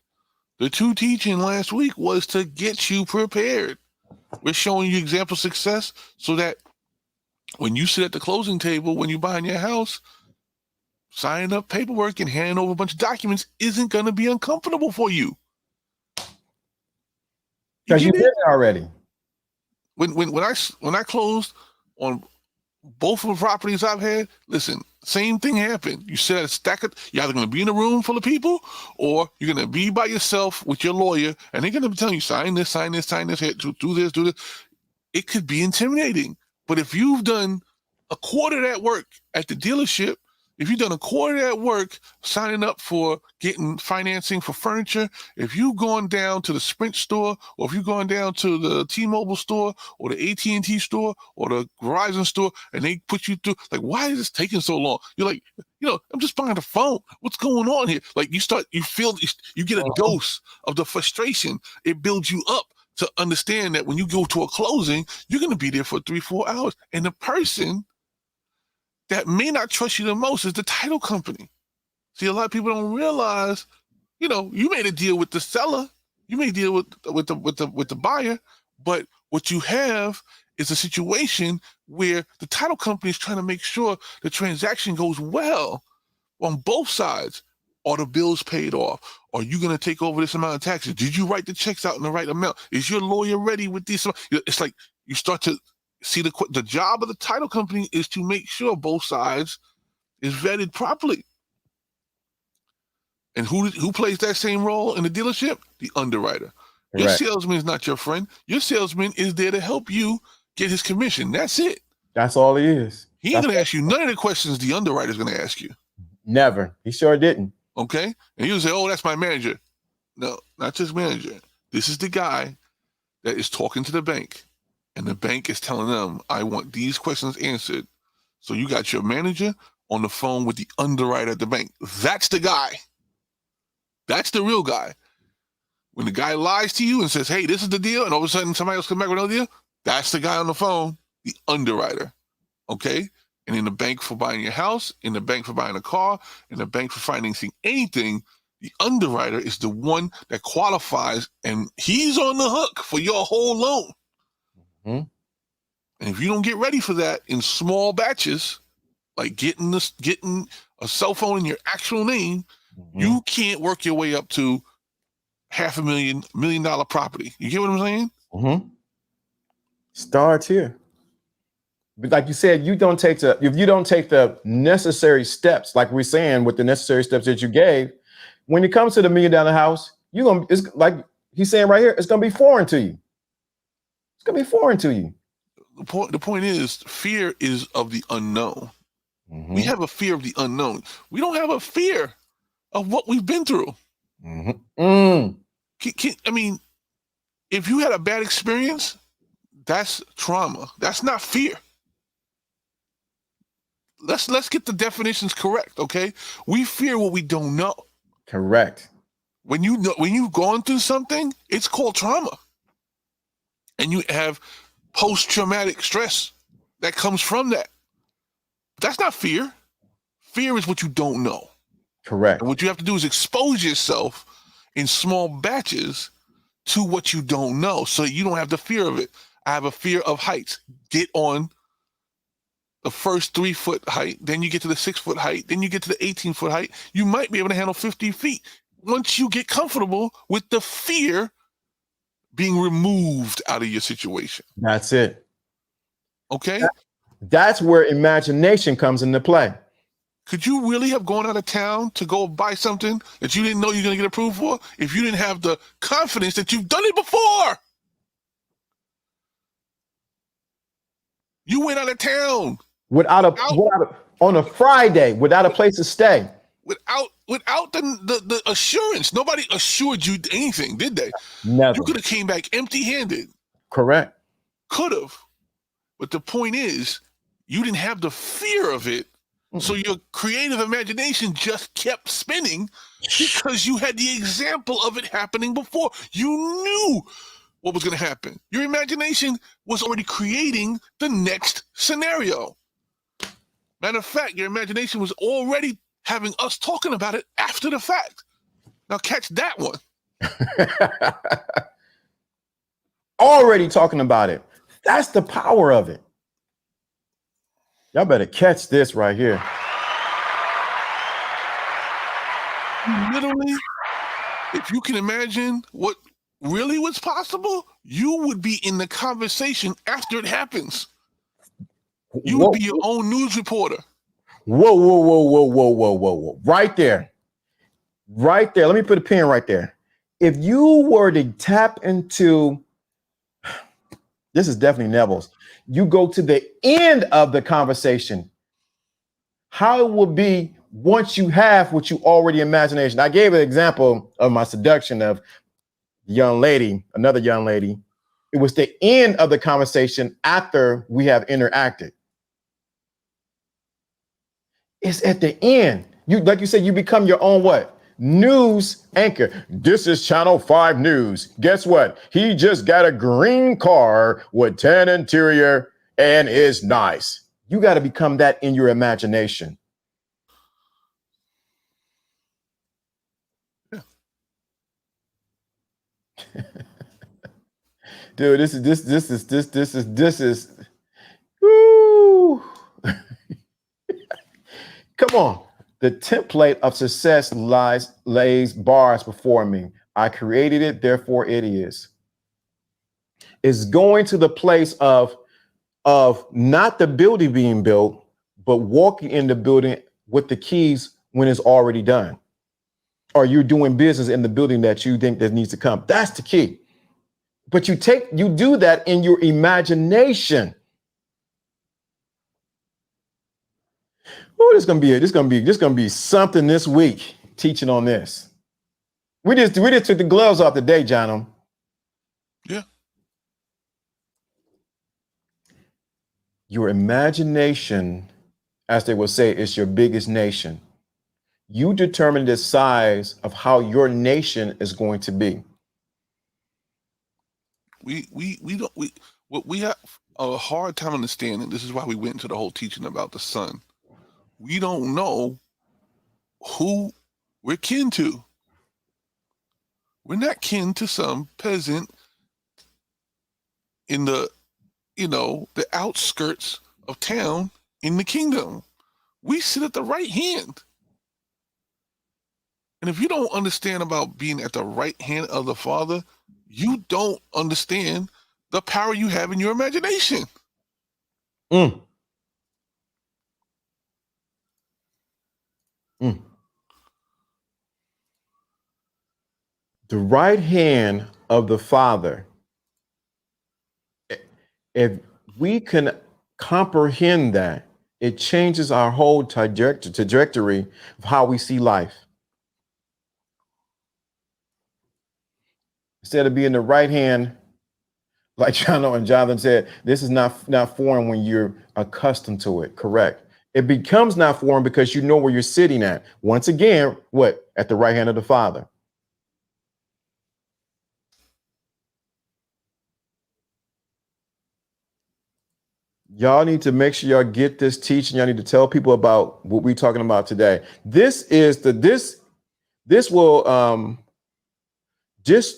The true teaching last week was to get you prepared. We're showing you example success so that when you sit at the closing table, when you're buying your house, signing up paperwork and handing over a bunch of documents isn't going to be uncomfortable for you. Because you did it already. When I closed on both of the properties I've had, listen, same thing happened. You sit at a stack of, you're either going to be in a room full of people or you're going to be by yourself with your lawyer and they're going to be telling you, sign this, do this. It could be intimidating. But if you've done a quarter of that work at the dealership, if you've done a quarter of that work signing up for getting financing for furniture, if you've gone down to the Sprint store, or if you've gone down to the T-Mobile store, or the AT&T store, or the Verizon store, and they put you through, like, why is this taking so long? You're like, I'm just buying the phone. What's going on here? Like, you get a dose of the frustration. It builds you up to understand that when you go to a closing, you're going to be there for 3-4 hours. And the person that may not trust you the most is the title company. See, a lot of people don't realize, you made a deal with the seller, you may deal with the buyer, but what you have is a situation where the title company is trying to make sure the transaction goes well on both sides. Are the bills paid off? Are you going to take over this amount of taxes? Did you write the checks out in the right amount? Is your lawyer ready with this? It's like you start to see the job of the title company is to make sure both sides is vetted properly. And who plays that same role in the dealership? The underwriter. Correct. Your salesman is not your friend. Your salesman is there to help you get his commission. That's it. That's all he is. He ain't going to ask you none of the questions the underwriter's going to ask you. Never. He sure didn't. Okay? And you'll say, oh, that's my manager. No, not just manager. This is the guy that is talking to the bank. And the bank is telling them, I want these questions answered. So you got your manager on the phone with the underwriter at the bank. That's the guy. That's the real guy. When the guy lies to you and says, hey, this is the deal, and all of a sudden somebody else comes back with another deal, that's the guy on the phone, the underwriter. Okay? And in the bank for buying your house, in the bank for buying a car, in the bank for financing anything, the underwriter is the one that qualifies, and he's on the hook for your whole loan. Mm-hmm. And if you don't get ready for that in small batches, like getting a cell phone in your actual name, mm-hmm. you can't work your way up to $500,000, $1 million property. You get what I'm saying? Mm-hmm. Starts here. But like you said, if you don't take the necessary steps, like we're saying with the necessary steps that you gave, when it comes to the $1 million house, it's like he's saying right here, it's gonna be foreign to you. It's gonna be foreign to you. The point is, fear is of the unknown. Mm-hmm. We have a fear of the unknown. We don't have a fear of what we've been through. Mm-hmm. I mean, if you had a bad experience, that's trauma. That's not fear. Let's get the definitions correct, okay? We fear what we don't know. Correct. When you've gone through something, it's called trauma. And you have post-traumatic stress that comes from that. That's not fear. Fear is what you don't know. Correct. And what you have to do is expose yourself in small batches to what you don't know so you don't have the fear of it. I have a fear of heights. Get on the first 3-foot height, then you get to the 6-foot height, then you get to the 18-foot height. You might be able to handle 50 feet. Once you get comfortable with the fear being removed out of your situation. That's it. Okay? That's where imagination comes into play. Could you really have gone out of town to go buy something that you didn't know you were going to get approved for if you didn't have the confidence that you've done it before? You went out of town on a Friday without a place to stay. Without the assurance. Nobody assured you anything, did they? Never. You could have came back empty-handed. Correct. Could have. But the point is, you didn't have the fear of it. Mm-hmm. So your creative imagination just kept spinning because you had the example of it happening before. You knew what was going to happen. Your imagination was already creating the next scenario. Matter of fact, your imagination was already having us talking about it after the fact. Now catch that one. Already talking about it. That's the power of it. Y'all better catch this right here. literally, if you can imagine what really was possible, you would be in the conversation after it happens. You would be your own news reporter. Whoa, whoa, whoa, whoa, whoa, whoa, whoa, whoa. Right there. Right there. Let me put a pin right there. If you were to tap into, this is definitely Neville's, you go to the end of the conversation, how it will be once you have what you already imagination. I gave an example of my seduction of young lady, another young lady. It was the end of the conversation after we have interacted. It's at the end. You, like you said, you become your own what? News anchor. This is Channel 5 News. Guess what? He just got a green car with tan interior and is nice. You got to become that in your imagination. Dude, this is woo. Come on. The template of success lays bars before me. I created it, therefore it is. It's going to the place of not the building being built, but walking in the building with the keys when it's already done. Or you're doing business in the building that you think that needs to come. That's the key. But you do that in your imagination. Oh, this gonna be something this week teaching on this. We just took the gloves off today, John. Yeah. Your imagination, as they would say, is your biggest nation. You determine the size of how your nation is going to be. We have a hard time understanding. This is why we went into the whole teaching about the sun. We don't know who we're kin to. We're not kin to some peasant in the outskirts of town in the kingdom. We sit at the right hand. And if you don't understand about being at the right hand of the Father, you don't understand the power you have in your imagination. Mm. Mm. The right hand of the Father. If we can comprehend that, it changes our whole trajectory of how we see life. Instead of being the right hand, like John and Jonathan said, this is not foreign when you're accustomed to it. Correct. It becomes not foreign because you know where you're sitting at. Once again, what? At the right hand of the Father. Y'all need to make sure y'all get this teaching. Y'all need to tell people about what we're talking about today. This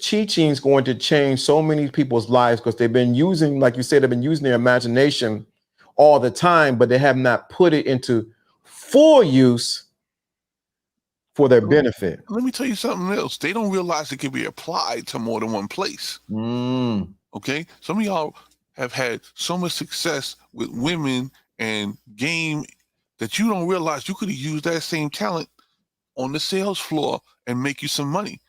teaching is going to change so many people's lives because they've been using, like you said, they've been using their imagination all the time, but they have not put it into full use for their benefit. Let me tell you something else. They don't realize it can be applied to more than one place. Okay? Some of y'all have had so much success with women and game that you don't realize you could have used that same talent on the sales floor and make you some money.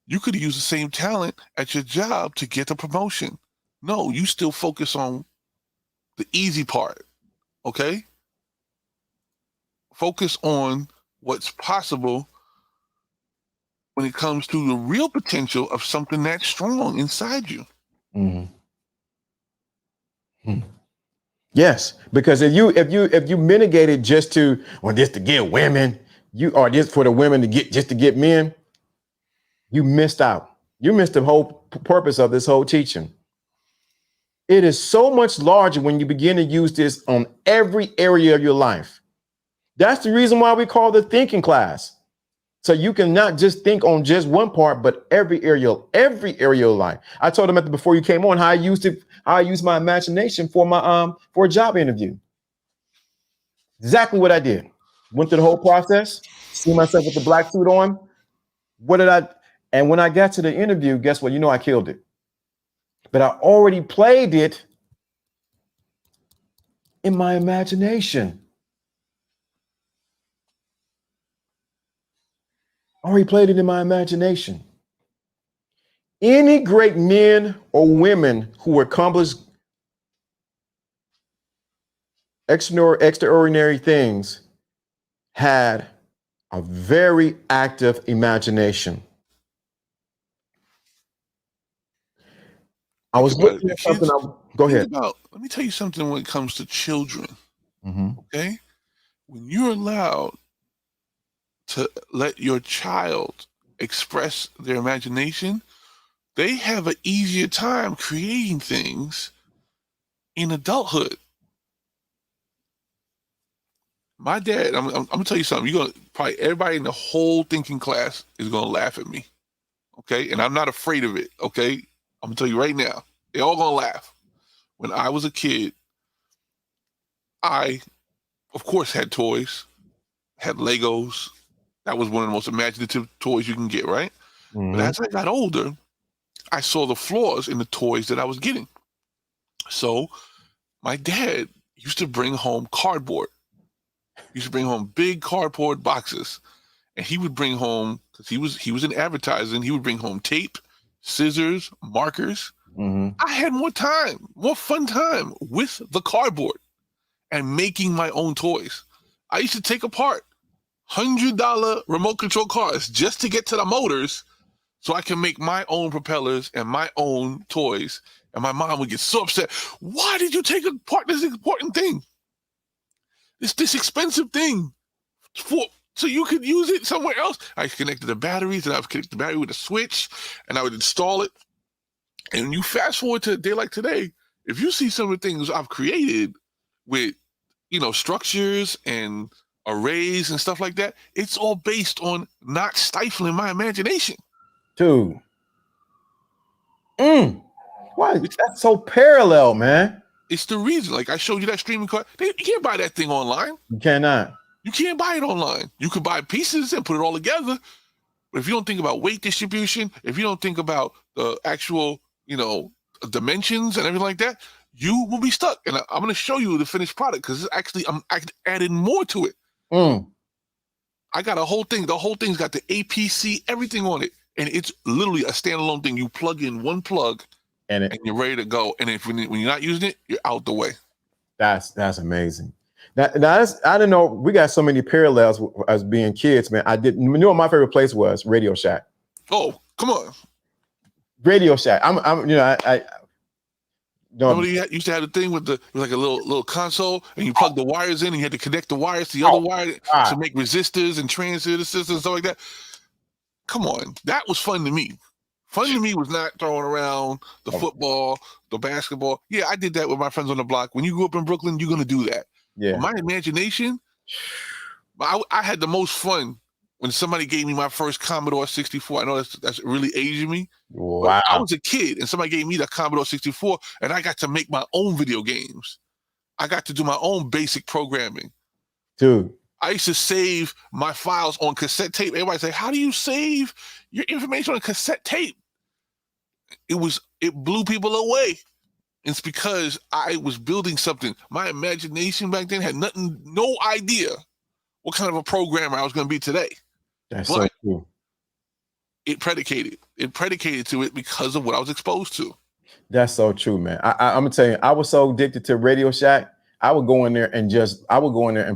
You could have used the same talent at your job to get the promotion. No, you still focus on the easy part, okay? Focus on what's possible when it comes to the real potential of something that's strong inside you. Yes, because if you mitigate it just to get women, or just for the women to get men, you missed out. You missed the whole purpose of this whole teaching. It is so much larger when you begin to use this on every area of your life. That's the reason why we call the thinking class. So you can not just think on just one part, but every area of life. I told them before you came on how I used my imagination for a job interview. Exactly what I did. Went through the whole process. See myself with the black suit on. What did I? And when I got to the interview, guess what? You know I killed it. But I already played it in my imagination. Already played it in my imagination. Any great men or women who accomplish extraordinary things had a very active imagination. I was looking at something. Go ahead. Let me tell you something when it comes to children. Mm-hmm. Okay? When you're allowed to let your child express their imagination, they have an easier time creating things in adulthood. My dad, I'm gonna tell you something. You're gonna probably everybody in the whole thinking class is gonna laugh at me. Okay, and I'm not afraid of it. Okay, I'm gonna tell you right now, they're all gonna laugh. When I was a kid, I, of course, had toys, had Legos. That was one of the most imaginative toys you can get, right? Mm-hmm. But as I got older, I saw the flaws in the toys that I was getting. So my dad used to bring home cardboard. He used to bring home big cardboard boxes. And he would bring home, because he was in advertising, he would bring home tape, scissors, markers. Mm-hmm. I had more fun time with the cardboard and making my own toys. I used to take apart $100 remote control cars just to get to the motors so I can make my own propellers and my own toys. And my mom would get so upset. Why did you take apart this important thing? This expensive thing so you could use it somewhere else. I connected the batteries, and I would connect the battery with a switch, and I would install it. And when you fast forward to a day like today, if you see some of the things I've created with, structures and arrays and stuff like that, it's all based on not stifling my imagination. Dude. Why? That's so parallel, man. It's the reason. Like I showed you that streaming card. You can't buy that thing online. You cannot. You can't buy it online. You could buy pieces and put it all together. But if you don't think about weight distribution, if you don't think about the actual, dimensions and everything like that, you will be stuck. And I'm going to show you the finished product because I'm adding more to it. I got a whole thing. The whole thing's got the APC, everything on it. And it's literally a standalone thing. You plug in one plug and you're ready to go. And when you're not using it, you're out the way. That's amazing. Now I didn't know we got so many parallels as being kids, man. You know what my favorite place was? Radio Shack. Oh, come on. Radio Shack. Remember you used to have the thing with like a little console, and you plug the wires in, and you had to connect the wires to the other wire to make resistors and transistors and stuff like that. Come on, that was fun to me. Fun to me was not throwing around the football, the basketball. Yeah, I did that with my friends on the block. When you grew up in Brooklyn, you're gonna do that. Yeah. But my imagination, I had the most fun when somebody gave me my first Commodore 64. I know that's really aging me. Wow. I was a kid and somebody gave me the Commodore 64 and I got to make my own video games. I got to do my own basic programming. Dude. I used to save my files on cassette tape. Everybody say, how do you save your information on cassette tape? It blew people away. It's because I was building something. My imagination back then had no idea what kind of a programmer I was going to be today. That's so cool. It predicated to it because of what I was exposed to. That's so true, man. I'm gonna tell you, I was so addicted to Radio Shack. I would go in there and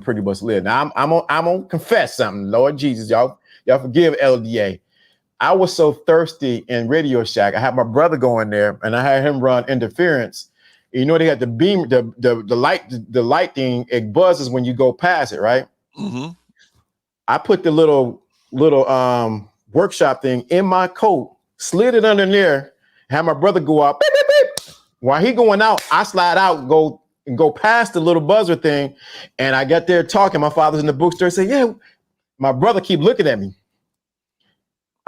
pretty much live. Now I'm gonna confess something, Lord Jesus, y'all forgive LDA. I was so thirsty in Radio Shack. I had my brother go in there and I had him run interference. You know, they had the beam, the light thing, it buzzes when you go past it, right? Mm-hmm. I put the little workshop thing in my coat, slid it under there, had my brother go out, beep, beep, beep. While he going out, I slide out, go past the little buzzer thing, and I got there talking. My father's in the bookstore, say, yeah, my brother keep looking at me.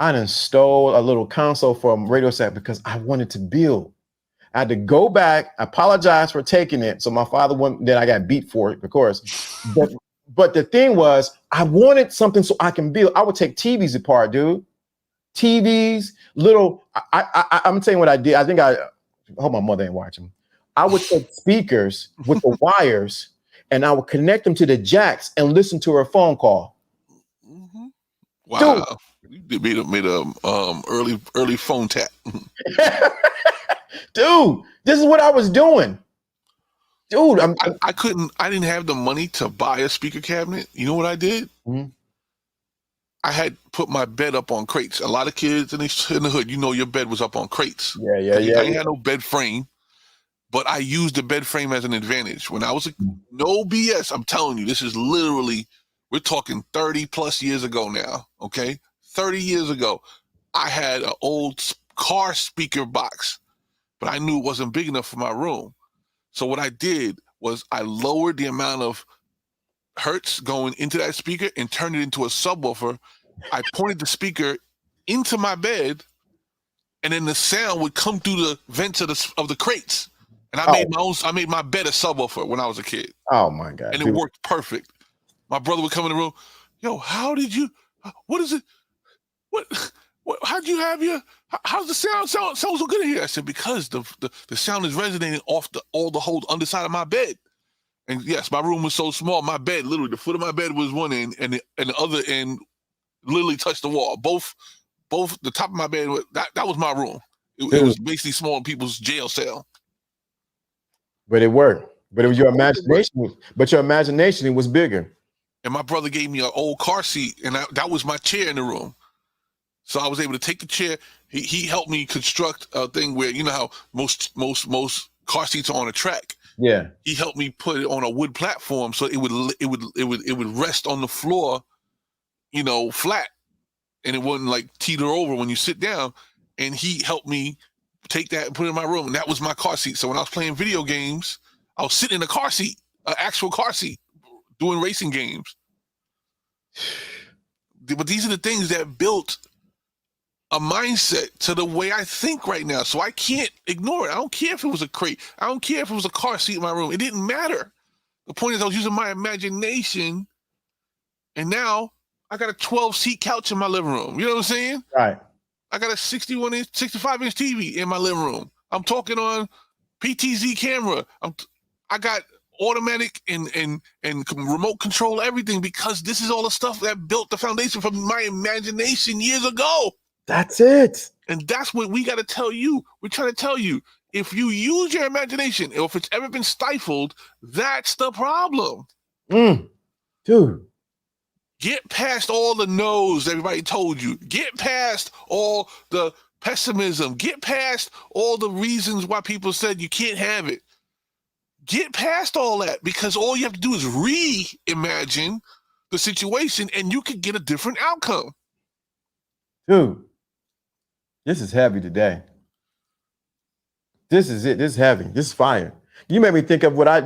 I done stole a little console from Radio Shack because I wanted to build. I had to go back, apologize for taking it. So my father went, then I got beat for it, of course. But But the thing was, I wanted something so I can build. I would take TVs apart, dude. TVs, little. I'm telling you what I did. I hope my mother ain't watching. I would take speakers with the wires, and I would connect them to the jacks and listen to her phone call. Mm-hmm. Wow, you made a early phone tap. Dude, this is what I was doing. Dude, I didn't have the money to buy a speaker cabinet. You know what I did? Mm-hmm. I had put my bed up on crates. A lot of kids in the hood, your bed was up on crates. Yeah. I ain't had no bed frame, but I used the bed frame as an advantage. When I was no BS, I'm telling you, this is literally, we're talking 30 plus years ago now, okay? 30 years ago, I had an old car speaker box, but I knew it wasn't big enough for my room. So what I did was I lowered the amount of hertz going into that speaker and turned it into a subwoofer. I pointed the speaker into my bed, and then the sound would come through the vents of the crates. And I made my bed a subwoofer when I was a kid. Oh my God. And it worked perfect. My brother would come in the room, yo, what is it? How'd you have how's the sound so good in here? I said, because the sound is resonating off all the whole underside of my bed. And yes, my room was so small, my bed, literally the foot of my bed was one end and the other end literally touched the wall. Both the top of my bed, that was my room. It was basically small in people's jail cell. But it worked. But it was your imagination. But your imagination was bigger. And my brother gave me an old car seat, and that was my chair in the room. So I was able to take the chair. He helped me construct a thing where, you know how most car seats are on a track. Yeah. He helped me put it on a wood platform so it would rest on the floor, flat, and it wouldn't like teeter over when you sit down. And he helped me take that and put it in my room, and that was my car seat. So when I was playing video games, I was sitting in a car seat, an actual car seat, doing racing games. But these are the things that built a mindset to the way I think right now. So I can't ignore it. I don't care if it was a crate. I don't care if it was a car seat in my room. It didn't matter. The point is I was using my imagination, and now I got a 12-seat couch in my living room. You know what I'm saying? Right. I got a 65-inch TV in my living room. I'm talking on PTZ camera. I got automatic and remote control everything, because this is all the stuff that built the foundation from my imagination years ago. That's it. And that's what we got to tell you. We're trying to tell you, if you use your imagination, or if it's ever been stifled, that's the problem. Dude. Get past all the no's everybody told you. Get past all the pessimism. Get past all the reasons why people said you can't have it. Get past all that, because all you have to do is reimagine the situation, and you could get a different outcome. Dude, this is heavy today. This is it. This is heavy. This is fire. You made me think of what I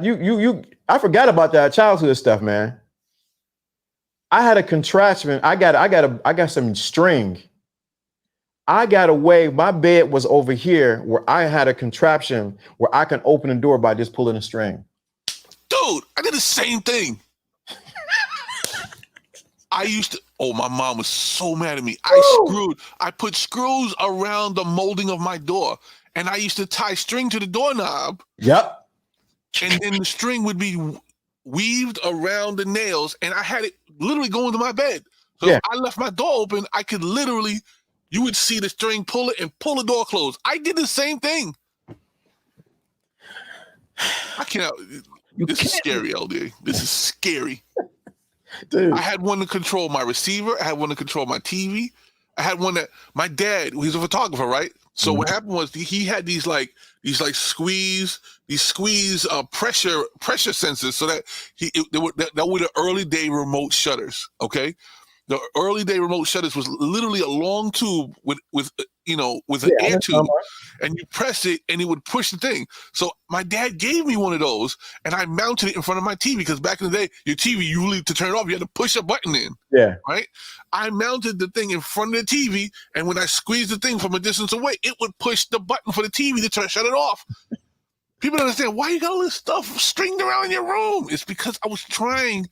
forgot about that childhood stuff, man. I had a contraption. I got some string. I got a way. My bed was over here where I had a contraption where I can open the door by just pulling a string. Dude, I did the same thing. My mom was so mad at me. I put screws around the molding of my door, and I used to tie string to the doorknob. Yep. And then the string would be weaved around the nails, and I had it literally going to my bed. So if I left my door open, I could literally, you would see the string pull it and pull the door closed. I did the same thing. I cannot. This is scary, LD. This is scary. Dude. I had one to control my receiver. I had one to control my TV. I had one that my dad, he's a photographer, right? So what happened was he had these squeeze pressure sensors, so that that were the early day remote shutters. Okay, the early day remote shutters was literally a long tube with an air tube, and you press it and it would push the thing. So my dad gave me one of those, and I mounted it in front of my TV, because back in the day, your TV, to turn it off, you had to push a button in. Yeah. Right? I mounted the thing in front of the TV, and when I squeezed the thing from a distance away, it would push the button for the TV to shut it off. People don't understand why you got all this stuff stringed around in your room. It's because I was trying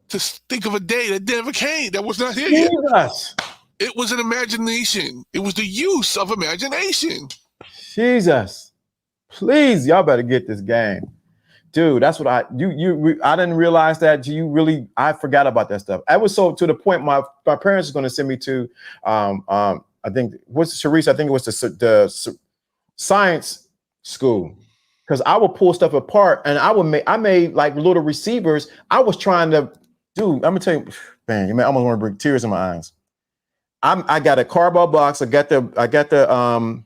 to think of a day that never came, that was not here yet. Jesus. It was an imagination. It was the use of imagination. Jesus. Please, y'all better get this game. Dude, that's what I didn't realize that. I forgot about that stuff. I was so to the point my parents are going to send me to I think what's Sharice? I think it was the science school. Because I would pull stuff apart and I made like little receivers. I was trying to, dude, I'm gonna tell you, man, I almost want to bring tears in my eyes. I got a cardboard box. I got the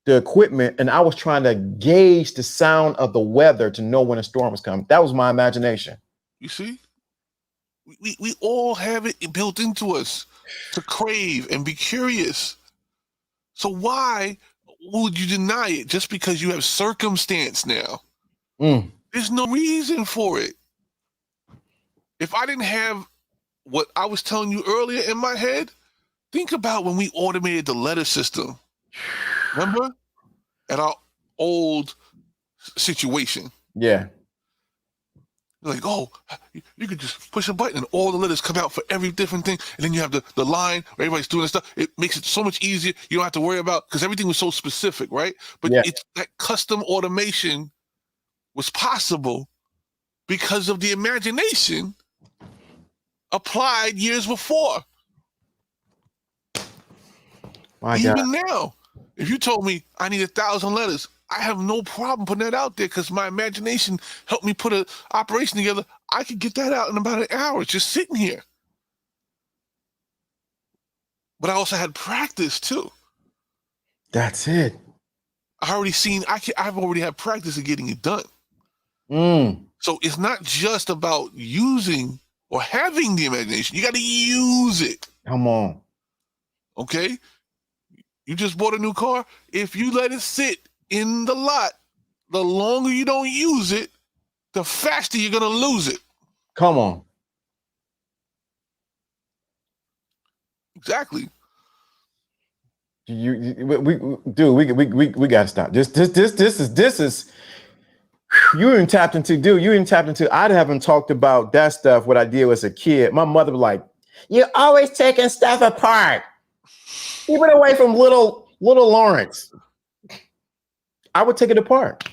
equipment, and I was trying to gauge the sound of the weather to know when a storm was coming. That was my imagination. You see? We all have it built into us to crave and be curious. So why would you deny it just because you have circumstance now? There's no reason for it. If I didn't have what I was telling you earlier in my head, think about when we automated the letter system. Remember? At our old situation. Yeah. Like, oh, you could just push a button and all the letters come out for every different thing. And then you have the line where everybody's doing this stuff. It makes it so much easier. You don't have to worry about, because everything was so specific, right? But it's that custom automation was possible because of the imagination applied years before. My Even God. now, if you told me I need 1,000 letters, I have no problem putting that out there because my imagination helped me put an operation together. I could get that out in about an hour just sitting here. But I also had practice too. That's it. I've already had practice of getting it done. So it's not just about using or having the imagination. You got to use it. Come on. Okay? You just bought a new car. If you let it sit in the lot, the longer you don't use it, the faster you're going to lose it. Come on. Exactly. We got to stop. This is you even tapped into. I haven't talked about that stuff, what I did as a kid. My mother was like, you're always taking stuff apart. Keep it away from little Lawrence. I would take it apart.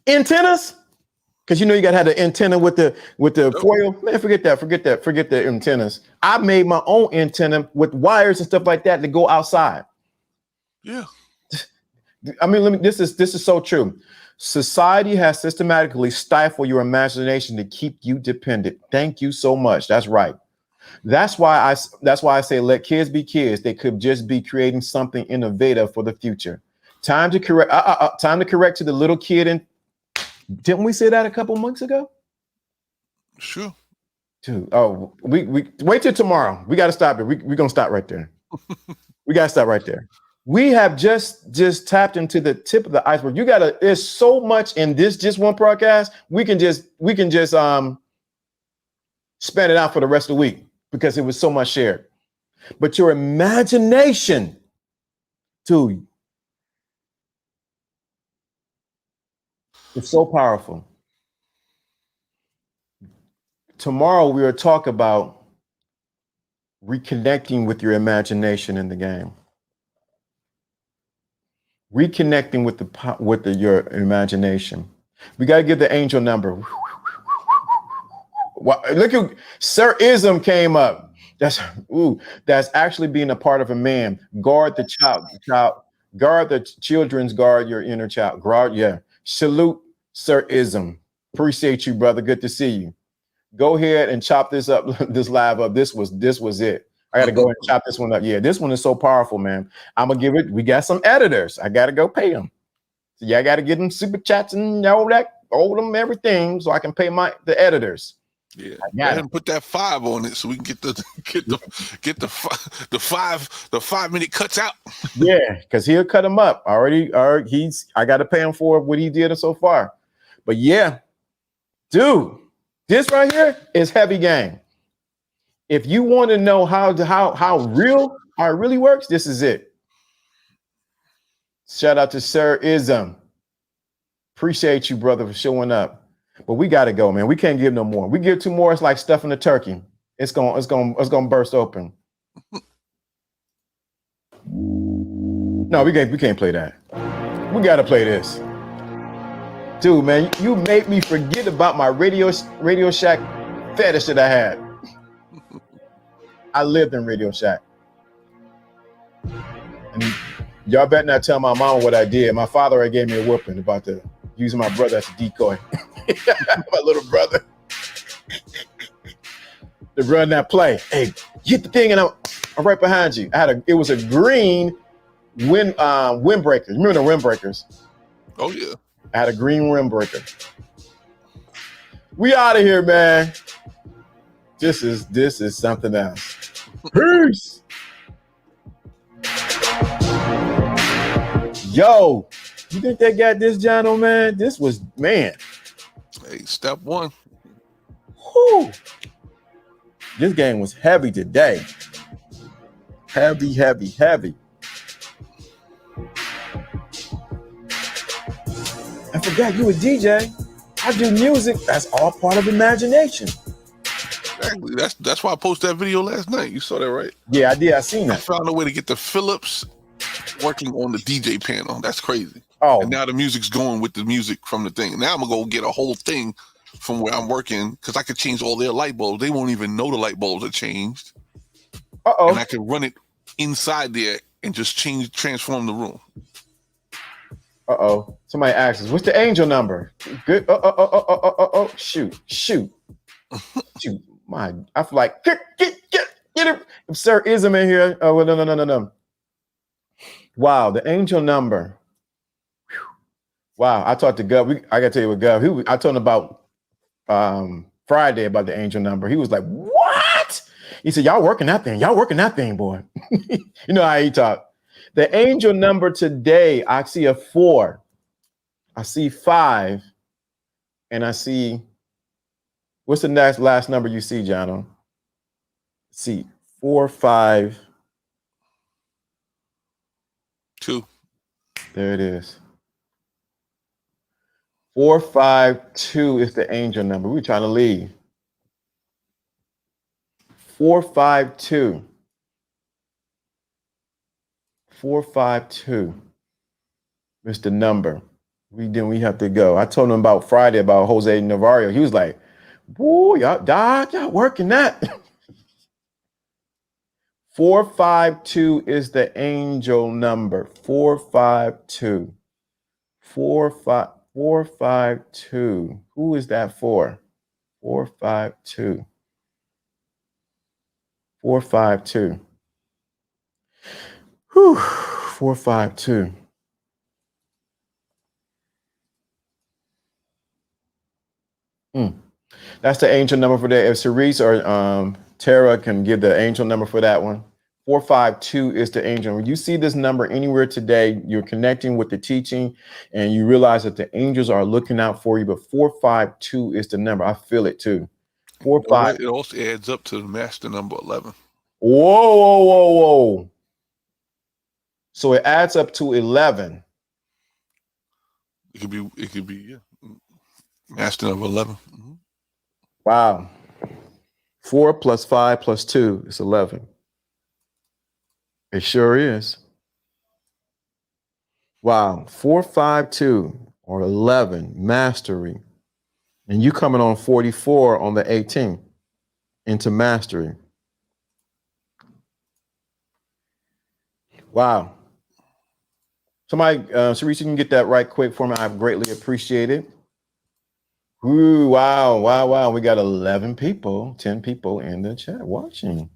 Antennas, because you got to have the antenna with the foil. Man, forget the antennas. I made my own antenna with wires and stuff like that to go outside. Yeah. I mean, this is so true. Society has systematically stifled your imagination to keep you dependent. Thank you so much. That's right. That's why I say let kids be kids. They could just be creating something innovative for the future. Time to correct to the little kid. And didn't we say that a couple months ago? Sure. Dude, oh, we wait till tomorrow. We got to stop it. We're gonna stop right there. We got to stop right there. We have just tapped into the tip of the iceberg. There's so much in this just one broadcast. We can just span it out for the rest of the week because it was so much shared. But your imagination, dude, it's so powerful. Tomorrow we will talk about reconnecting with your imagination in the game. Reconnecting with your imagination. We got to give the angel number. Look at Sir Ism came up. That's actually being a part of a man. Guard the child. Guard the children's. Guard your inner child. Guard, yeah. Salute Sir Ism. Appreciate you, brother. Good to see you. Go ahead and chop this up. This live up. This was it. I got to go and chop this one up. Yeah, this one is so powerful, man. I'm gonna give it. We got some editors. I got to go pay them. So yeah, I got to get them super chats and all them everything, so I can pay the editors. Yeah, go ahead and put that 5 on it so we can get the 5-minute cuts out. Yeah, because he'll cut them up. I got to pay him for what he did so far. But yeah, dude, this right here is heavy game. If you want to know how it really works, this is it. Shout out to Sir Ism. Appreciate you, brother, for showing up. But we got to go, man. We can't give no more. We give 2 more, it's like stuffing a turkey. It's gonna burst open. No, we can't play that. We gotta play this. Dude, man, you made me forget about my Radio Shack fetish that I had. I lived in Radio Shack. And y'all better not tell my mama what I did. My father already gave me a whooping about using my brother as a decoy. My little brother. To run that play. Hey, hit the thing and I'm right behind you. It was a green windbreaker. Remember the windbreakers? Oh yeah. I had a green windbreaker. We out of here, man. This is something else. Peace. Yo, you think they got this, Jono, man? This was, man. Hey, step 1. Whew. This game was heavy today. Heavy, heavy, heavy. I forgot you a DJ. I do music. That's all part of imagination. Exactly. That's why I posted that video last night. You saw that, right? Yeah, I did. I seen that. I found a way to get the Philips working on the DJ panel. That's crazy. Oh. And now the music's going with the music from the thing. Now I'm gonna go get a whole thing from where I'm working because I could change all their light bulbs. They won't even know the light bulbs are changed. Uh-oh. And I could run it inside there and just transform the room. Uh-oh. Somebody asks us, what's the angel number? Good. Shoot. Shoot. I feel like get it. If Sir Ism in here. Oh, well, no. Wow, the angel number. Whew. Wow, I talked to Gov. I gotta tell you what Gov. I told him about Friday about the angel number. He was like, what? He said, y'all working that thing, boy. You know how he talk. The angel number today, I see a 4. I see 5. And I see, what's the last number you see, Jono? See, 4, 5. 2. There it is. 4, 5, 2 is the angel number. We're trying to leave. 4, 5, 2. 4, 5, 2. It's the number. We have to go. I told him about Friday about Jose Navarro. He was like, boy, y'all working that. 4, 5, 2 is the angel number. 4, 5, 2. 4, 5, 2. Who is that for? 4, 5, 2. 4, 5, 2. Whew. 4, 5, 2. That's the angel number for that. If Cerise or Tara can give the angel number for that one. 4, 5, 2 is the angel. When you see this number anywhere today, you're connecting with the teaching and you realize that the angels are looking out for you. But 4, 5, 2 is the number. I feel it too. 4, 5. It also adds up to the master number 11. Whoa. So it adds up to 11. It could be, yeah. Master number 11. Mm-hmm. Wow. 4 plus 5 plus 2 is 11. It sure is. Wow. 4, 5, 2 or 11 mastery. And you coming on 44 on the 18th into mastery. Wow. Somebody, Cerise, you can get that right quick for me. I greatly appreciate it. Ooh, wow. We got 11 people, 10 people in the chat watching.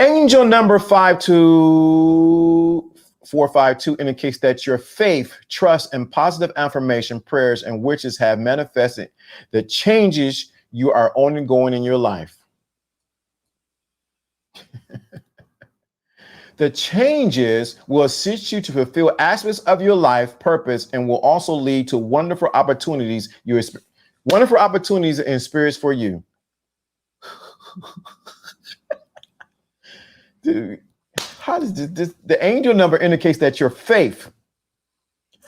Angel number 52452 indicates that your faith, trust, and positive affirmation, prayers, and wishes have manifested the changes you are ongoing in your life. The changes will assist you to fulfill aspects of your life purpose and will also lead to wonderful opportunities and spirits for you. Dude, how does this the angel number indicates that your faith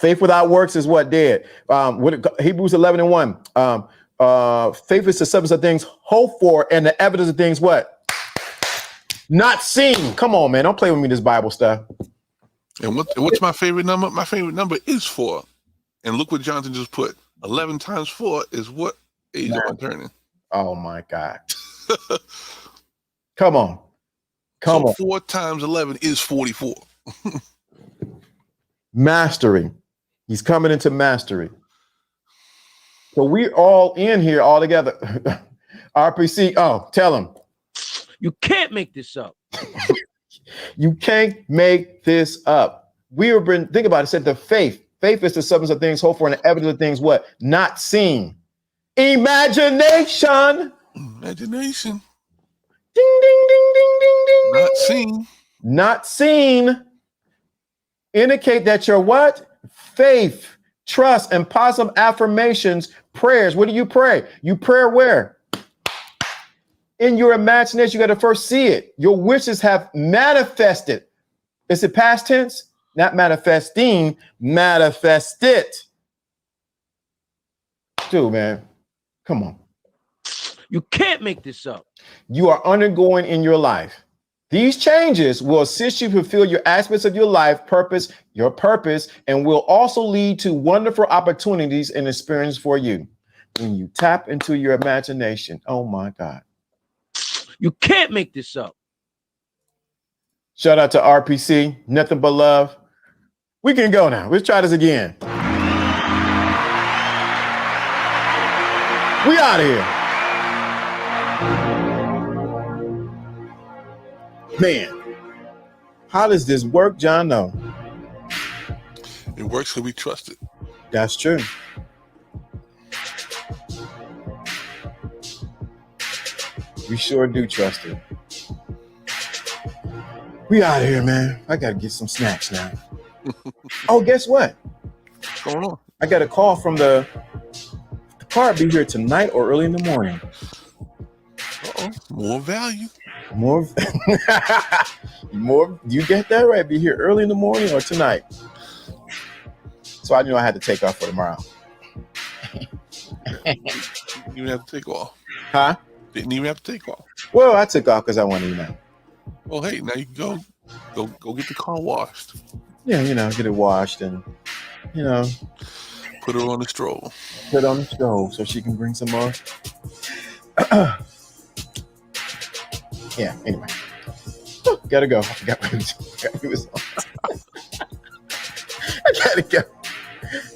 without works is what? Dead. Hebrews 11:1. Faith is the substance of things hoped for and the evidence of things what? Not seen. Come on, man. Don't play with me this Bible stuff. And what's my favorite number? My favorite number is 4. And look what Johnson just put. 11 times 4 is what age am I turning? Oh my God. Come on. Come on. 4 times 11 is 44. Mastery. He's coming into mastery. So we're all in here all together. RPC. Oh, tell him. You can't make this up. You can't make this up. Think about it. It said the faith. Faith is the substance of things hoped for and the evidence of things what? Not seen. Imagination. Imagination. Ding, ding, ding, ding, ding, ding. Not seen. Not seen. Indicate that your what? Faith, trust, and positive affirmations, prayers. What do you pray? You pray where? In your imagination. You got to first see it. Your wishes have manifested. Is it past tense? Not manifesting, manifested. Dude, man, come on. You can't make this up. You are undergoing in your life. These changes will assist you to fulfill your aspects of your life, your purpose, and will also lead to wonderful opportunities and experiences for you. When you tap into your imagination, oh my God. You can't make this up. Shout out to RPC, nothing but love. We can go now. Let's try this again. We out of here. Man, how does this work, John? No. It works because we trust it. That's true. We sure do trust it. We out of here, man. I got to get some snacks now. Oh, guess what? What's going on? I got a call from the car be here tonight or early in the morning. Uh-oh. More value. More. You get that right? Be here early in the morning or tonight. So I knew I had to take off for tomorrow. Didn't even have to take off. Huh? Didn't even have to take off. Well, I took off because I wanted to know. Well, hey, now you can go get the car washed. Yeah, get it washed and, put it on the stroll. Put it on the stove so she can bring some more. Yeah, anyway. Gotta go. I forgot what it was on. I gotta go.